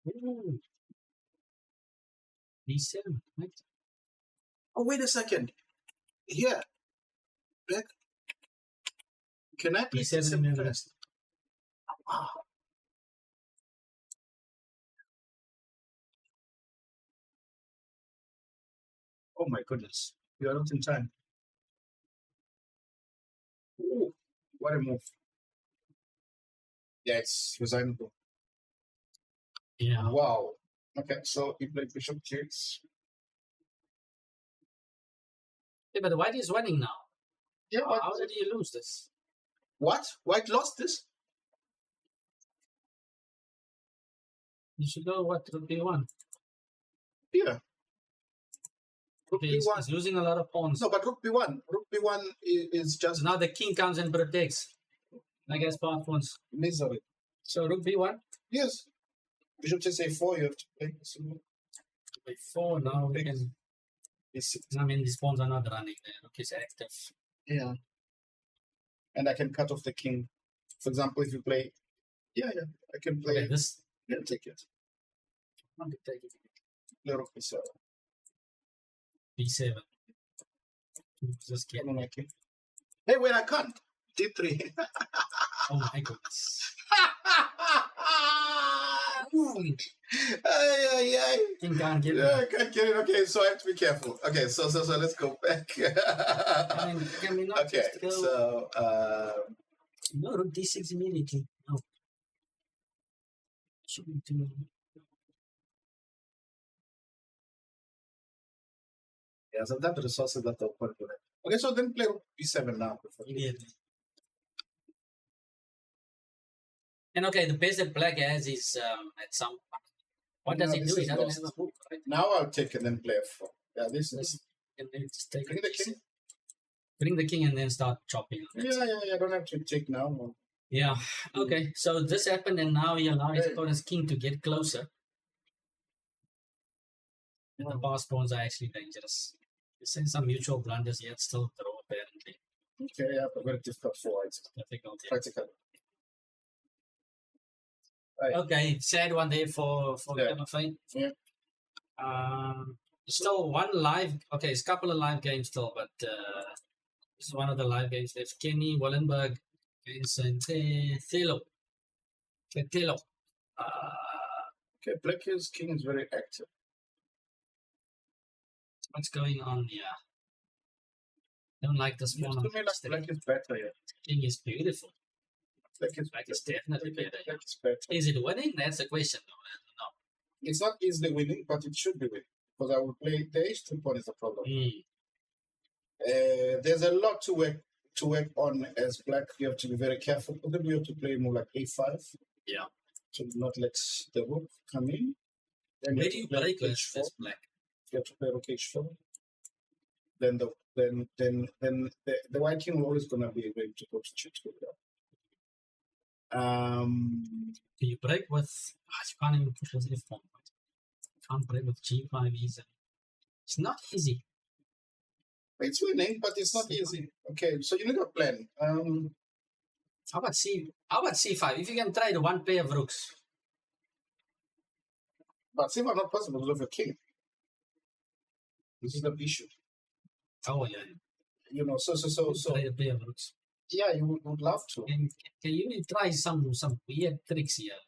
Ooh. d7, right? Oh, wait a second. Here. Black. Can I play d7 first? Oh my goodness. You are not in time. Ooh, what a move. Yeah, it's resignable. Yeah. Wow. Okay, so he played bishop takes. Yeah, but White is winning now. Yeah, how did he lose this? What? White lost this? You should go, what, rook b1? Yeah. Rook Okay, b1. he's losing a lot of pawns. No, but rook b1. Rook b1 is just... So now the king comes and protects. I guess pawn pawns. Misery. So rook b1? Yes. Bishop takes a4, you have to play a4, now we can... I mean, these pawns are not running. The rook is active. Yeah. And I can cut off the king. For example, if you play... Yeah, I can play... Okay, this... Yeah, take it. I'm going to take it. The rook b7. b7. Just get... Hey, wait, I can't. d3. Oh my goodness. King can't get it. I can't get it. Okay, so I have to be careful. Okay, so let's go back. I mean, can we not okay, just go... so... No, rook d6 immediately. No. Yeah, so that resources that the opponent will have. Okay, so then play b7 now. Immediately. And okay, the best that black has is at some. What does he do? He doesn't have a hook, right? Now I'll take and then play f4. Yeah, this is. And then just take Bring the king. Bring the king and then start chopping. Yeah. I don't have to take now. Yeah. Okay. So this happened, and now he allowed his Hey. opponent's king to get closer. And the pass pawns are actually dangerous. You send some mutual blunders yet still throw apparently. Okay, yeah, but very difficult for white. Difficult. Yeah. Practical. Right. Okay, sad one there for Kobese. Yeah. Still one live. Okay, it's a couple of live games still, but this is one of the live games. There's Kenny Wallenberg against Thelo. Thelo. Okay, Black's king is very active. What's going on here? Don't like this one. To me, like Black is better. Yeah. King is beautiful. Black is definitely better. Black is better. Is it winning? That's the question. No. It's not easily winning, but it should be winning. Because I will play the h2 pawn is the problem. There's a lot to work on as black. You have to be very careful. But then we have to play more like a5. Yeah. To not let the rook come in. Then where do you break h4. as black? You have to play rook h4. Then the white king will always gonna be ready to go to g2. Do you break with? You can't even push with f1. You can't break with g5 easily. It's not easy. It's winning, but it's not easy. Okay, so you need a plan. How about c5? If you can try the one pair of rooks. But c5 not possible because of a king. This is the issue. Oh yeah. You know, so try a pair of rooks. Yeah, you would love to. Can you try some weird tricks here?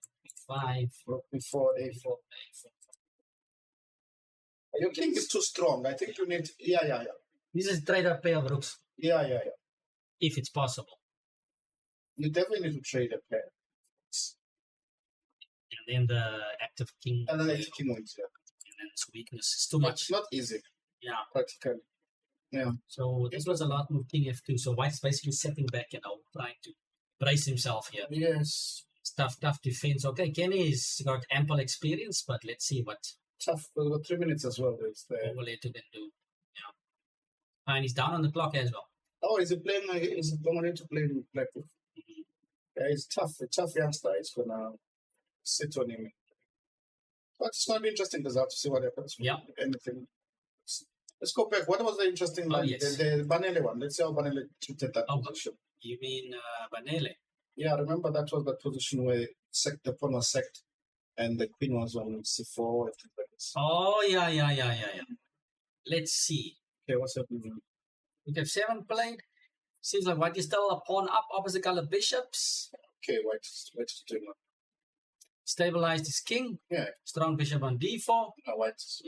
Rook5, rook before a4. Your king is too strong. I think you need. Yeah. This is trade a pair of rooks. Yeah. If it's possible. You definitely need to trade a pair. And then the active king. And then the king wins. Yeah. And then its weakness is too much. It's not easy. Yeah. Practically. Yeah. So this was a lot with king f2. So white's basically stepping back and trying to brace himself here. Yes. It's tough defense. Okay, Kenny's got ample experience, but let's see what. Tough. We've got 3 minutes as well. Overlay to then do. Yeah. And he's down on the clock as well. Oh, is he playing? Is he going to play black? Yeah, he's tough. A tough youngster. He's gonna sit on him. But it's gonna be interesting because I have to see what happens. Yeah. Anything. Let's go back. What was the interesting line? Yes. The Banele one. Let's see how Banele treated that position. You mean Banele? Yeah, remember that was the position where the pawn was sacked and the queen was on c4. Oh, yeah. Let's see. Okay, what's happening? We have 7 played. Seems like white is still a pawn up opposite color bishops. Okay, white is doing that. Stabilized his king. Yeah. Strong bishop on d4. White is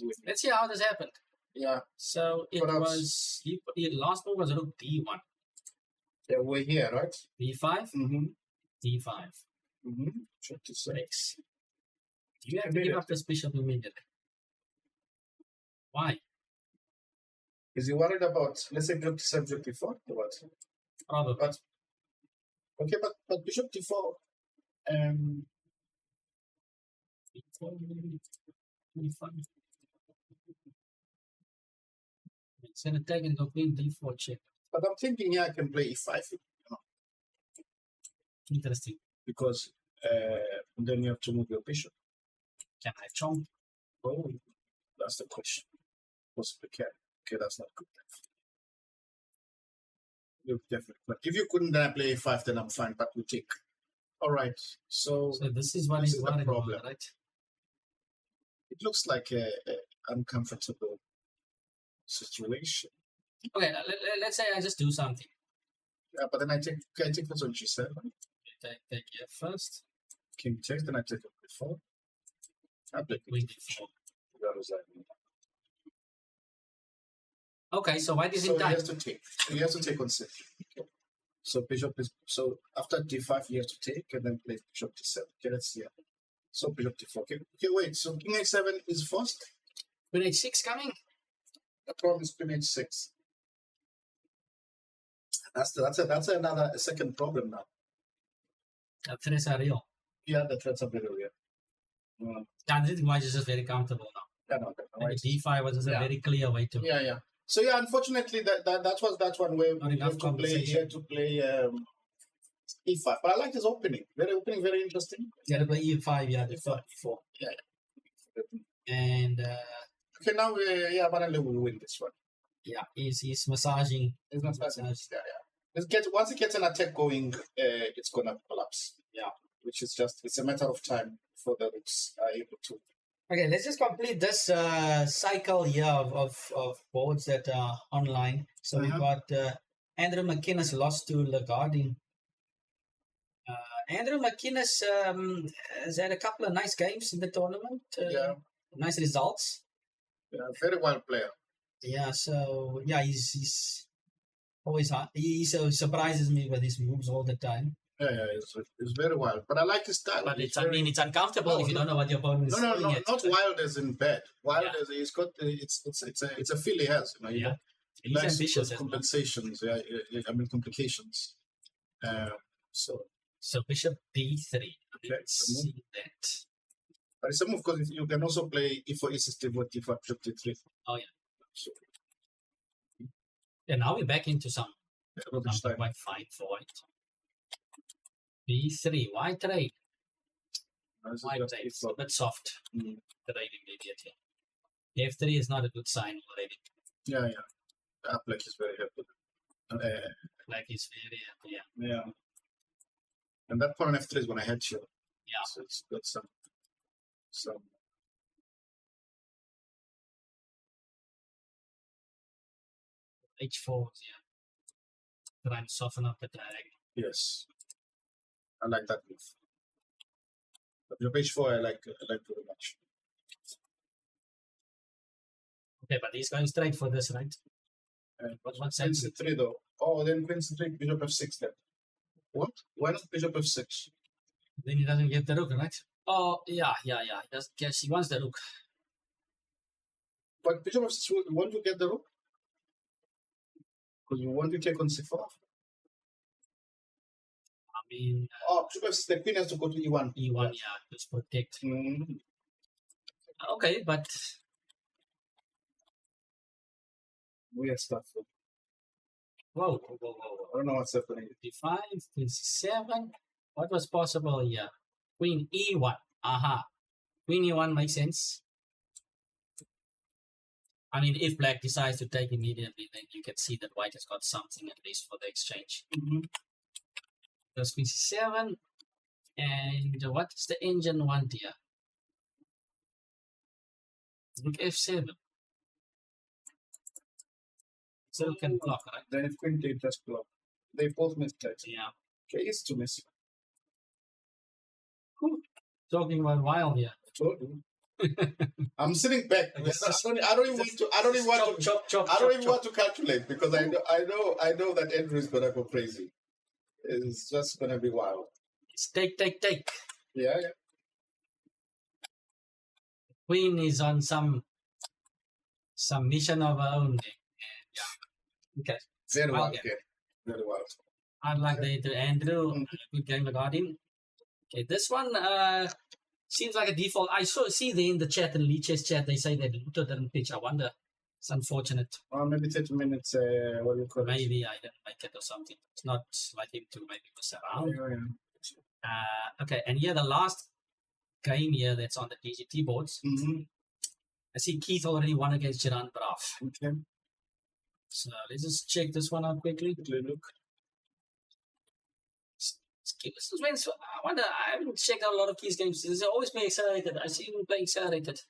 with. Let's see how this happened. Yeah. So it was the last move was rook d1. Yeah, we're here, right? d5. Mm-hmm. d5. Mm-hmm. 56. You have to give up this bishop immediately. Why? Is he worried about, let's say, bishop d7, bishop d4? Or what? Probably. But bishop d4. It's an attack and go queen d4 check. But I'm thinking I can play e5. Interesting. Because then you have to move your bishop. Can I chomp? Oh, that's the question. Possibly can. Okay, that's not good. You definitely. But if you couldn't then I play a5, then I'm fine. But we take. All right. So this is what is the problem, right? It looks like a uncomfortable situation. Okay, let's say I just do something. Yeah, but then I take this on g7. Take here first. King takes, then I take it before. I play queen d4. Okay, so white is in time. He has to take on c3. Okay. So bishop is after d5 you have to take and then play bishop d7. Okay, let's see. So bishop d4. Okay, wait. So king a7 is first. Queen h6 coming. The problem is queen h6. That's another second problem now. The threats are real. Yeah, the threats are very real. I think white is just very comfortable now. Yeah, no, Maybe d5 was just a very clear way to. Yeah. So yeah, unfortunately, that's one way Not we enough have to play. He had to play e5, but I like his opening. Very interesting. Yeah, to play e5. Yeah, e4. Yeah. And okay, now apparently we win this one. yeah, he's massaging. It's massaging. Yeah. Once it gets an attack going, it's gonna collapse. Yeah, which is it's a matter of time before the rooks are able to. Okay, let's just complete this cycle here of boards that are online. So we've got Andrew McInnes lost to Lagarde. Andrew McInnes has had a couple of nice games in the tournament. Nice results. Yeah, very wild player. Yeah, so yeah, he's always he surprises me with his moves all the time. Yeah, it's very wild. But I like his style. But it's uncomfortable if you don't know what your opponent is doing. No, not wild as in bad. Wild as he's got it's a feel he has. He's ambitious. Compensations. Complications. So bishop b3. Let's see that. But it's a move because you can also play e4, e6, d4, d5, bishop d3. Oh yeah. So, now we're back into something quite fine for white. b3, white trade. White trade. It's a bit soft. Trade immediately. f3 is not a good sign already. Yeah. Black is very happy. Black is very happy. Yeah. And that pawn on f3 is going to hurt you. Yeah. So it's got some. h4, trying to soften up the diagonal. Yes, I like that move. But your h4, I like very much. Okay, but he's going straight for this, right? What's queen c3 though? Oh, then queen c3, bishop f6 then. What? Why not bishop f6? Then he doesn't get the rook, right? Oh, yeah. He wants the rook. But bishop f6, you want to get the rook? Because you want to take on c4. Bishop f6, the queen has to go to e1. E1, just protect. Okay, but weird stuff. Whoa. I don't know what's happening. d5, queen c7. What was possible here? Queen e1. Queen e1 makes sense. If black decides to take immediately, then you can see that white has got something at least for the exchange. There's queen c7. And what does the engine want here? Rook f7. So can block, right? Then if queen takes, just block. They both miss that. Yeah. Okay, it's to miss. Talking about wild here. I told you. I'm sitting back. I don't even want to calculate because I know that Andrew is gonna go crazy. It's just gonna be wild. It's take. Yeah. Queen is on some mission of her own. Yeah. Okay. Very wild game. Very wild. Unlike the Andrew, good game regarding. Okay, this one seems like a default. I see there in the chat, in Leech's chat, they say that Watu didn't pitch. I wonder. It's unfortunate. Maybe 30 minutes, what do you call it? Maybe I didn't make it or something. It's not like him to maybe mess around. Okay, and here the last game here that's on the DGT boards. I see Keith already won against Gerard Braaf. Okay. So let's just check this one out quickly. Look. I wonder, I haven't checked out a lot of Keith's games. He's always been accelerated. I see him playing accelerated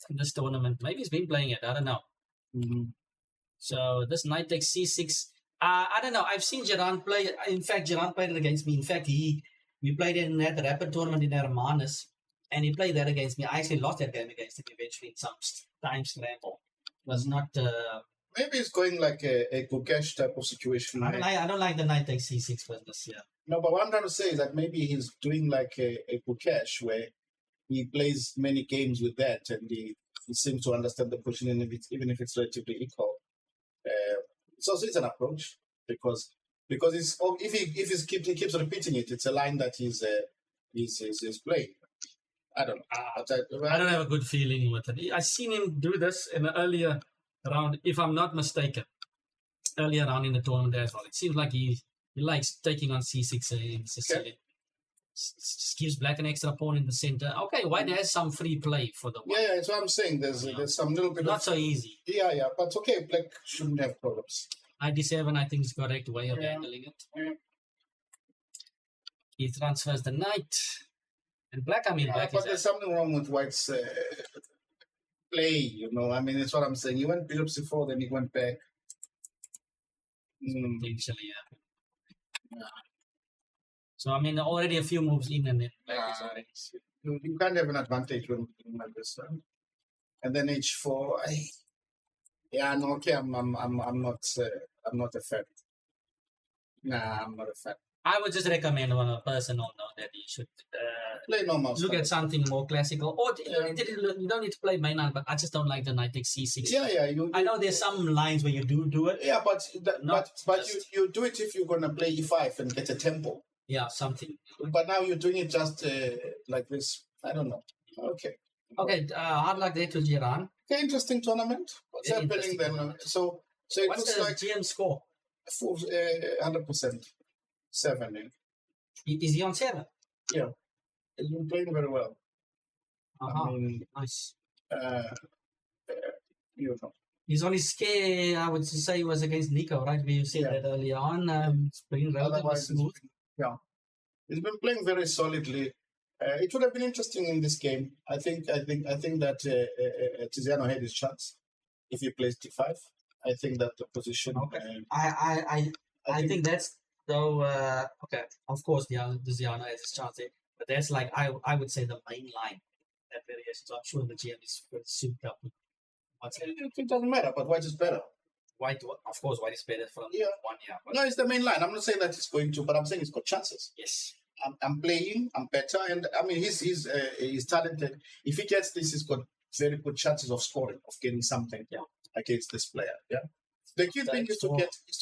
in this tournament. Maybe he's been playing it. I don't know. So this knight takes c6. I don't know. I've seen Gerard play. In fact, Gerard played it against me. In fact, we played it in that rapid tournament in Hermanus, and he played that against me. I actually lost that game against him eventually in some time scramble. It was not Maybe it's going like a Gukesh type of situation. I don't like the knight takes c6 business. Yeah. No, but what I'm trying to say is that maybe he's doing like a Gukesh where he plays many games with that, and he seems to understand the position, even if it's relatively equal. It's also an approach because it's, if he keeps repeating it, it's a line that he's playing. I don't know. I don't have a good feeling with it. I've seen him do this in an earlier round, if I'm not mistaken. Earlier on in the tournament as well. It seems like he likes taking on c6 in Sicily. Okay. Gives black an extra pawn in the center. Okay, white has some free play for the white. Yeah, that's what I'm saying. There's some little bit not so easy. Yeah, but okay, black shouldn't have problems. ID7, I think, is the correct way of handling it. Yeah. He transfers the knight. And black, black but there's something wrong with white's play, you know. I mean, that's what I'm saying. He went bishop c4, then he went back. Potentially, yeah. So, already a few moves in and then black is already... You can't have an advantage when like this. And then h4. I'm not a fan. Nah, I'm not a fan. I would just recommend on a personal note that you should play normal. Look at something more classical. Or you don't need to play mainland, but I just don't like the knight takes c6. Yeah. I know there's some lines where you do it. Yeah, but you do it if you're gonna play e5 and get a tempo. Yeah, something. But now you're doing it just like this. I don't know. Okay. Hard luck there to Jiran. Okay, interesting tournament. What's happening then? Tournament. So it what's looks the like GM score? 100%. 7. Is he on 7? Yeah. He's been playing very well. Nice. You know. His only scare, I would say, was against Nico, right? We said that earlier on. It's been relatively smooth. He's been playing very solidly. It would have been interesting in this game. I think that Tiziano had his chance if he plays d5. I think that the position. Okay. I think that's though. Of course, Tiziano has his chance there, but that's like I would say the main line. That variation. So I'm sure the GM is souped up. It doesn't matter, but white is better. White, of course, white is better from 1 year. No, it's the main line. I'm not saying that it's going to, but I'm saying it's got chances. Yes. I'm playing. I'm better, and he's talented. If he gets this, he's got very good chances of scoring, of getting something against this player. Yeah. The key thing is to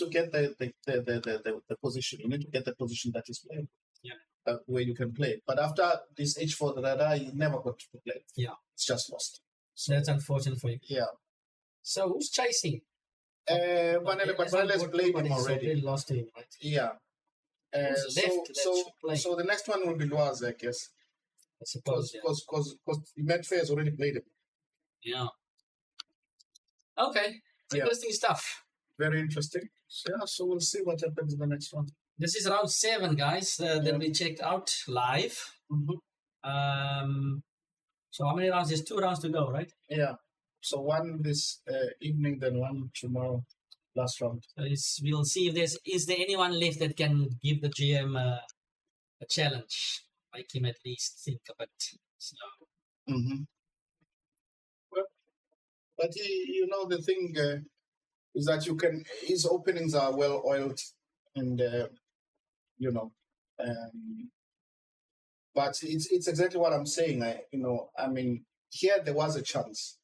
get the position. You need to get the position that is playing. Yeah. Where you can play. But after this h4, you never got to play. Yeah. It's just lost. So that's unfortunate for you. Yeah. So who's chasing? Vanelle's played him already. Lost him, right? Yeah. So the next one will be Loaz, I guess. I suppose. Because Medfair has already played him. Yeah. Okay. Interesting stuff. Very interesting. So we'll see what happens in the next one. This is round 7, guys. That we checked out live. Mm-hmm. So how many rounds? There's 2 rounds to go, right? Yeah. So one this evening, then one tomorrow. Last round. So we'll see if is there anyone left that can give the GM a challenge, make him at least think a bit. So. Mm-hmm. Well, but the thing is that his openings are well oiled, and but it's exactly what I'm saying. Here there was a chance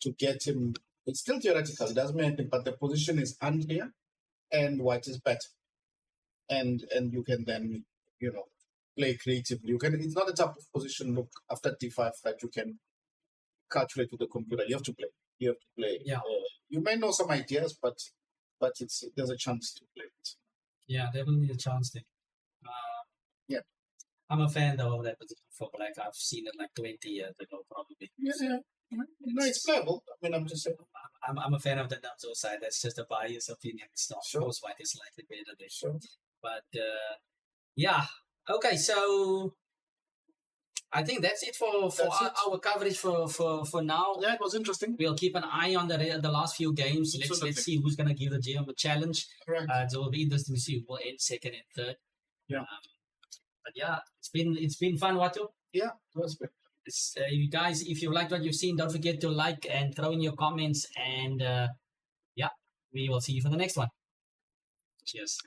to get him. It's still theoretical. It doesn't mean anything, but the position is unclear, and white is better, and you can then play creatively. It's not a type of position. Look, after d5 that you can calculate with the computer. You have to play. Yeah. You may know some ideas, but there's a chance to play it. Yeah, definitely a chance there. I'm a fan though of that position for black. I've seen it like 20 years ago, probably. Yeah. No, it's playable. I'm just saying. I'm a fan of the Namzo side. That's just a biased opinion. It's not. Of course, white is slightly better there. Sure. But okay. So I think that's it for our coverage for now. Yeah, it was interesting. We'll keep an eye on the last few games. Let's see who's gonna give the GM a challenge. Right. So it'll be interesting to see who will end second and third. Yeah. But it's been fun, Watu. Yeah, it was good. You guys, if you liked what you've seen, don't forget to like and throw in your comments. And we will see you for the next one. Cheers.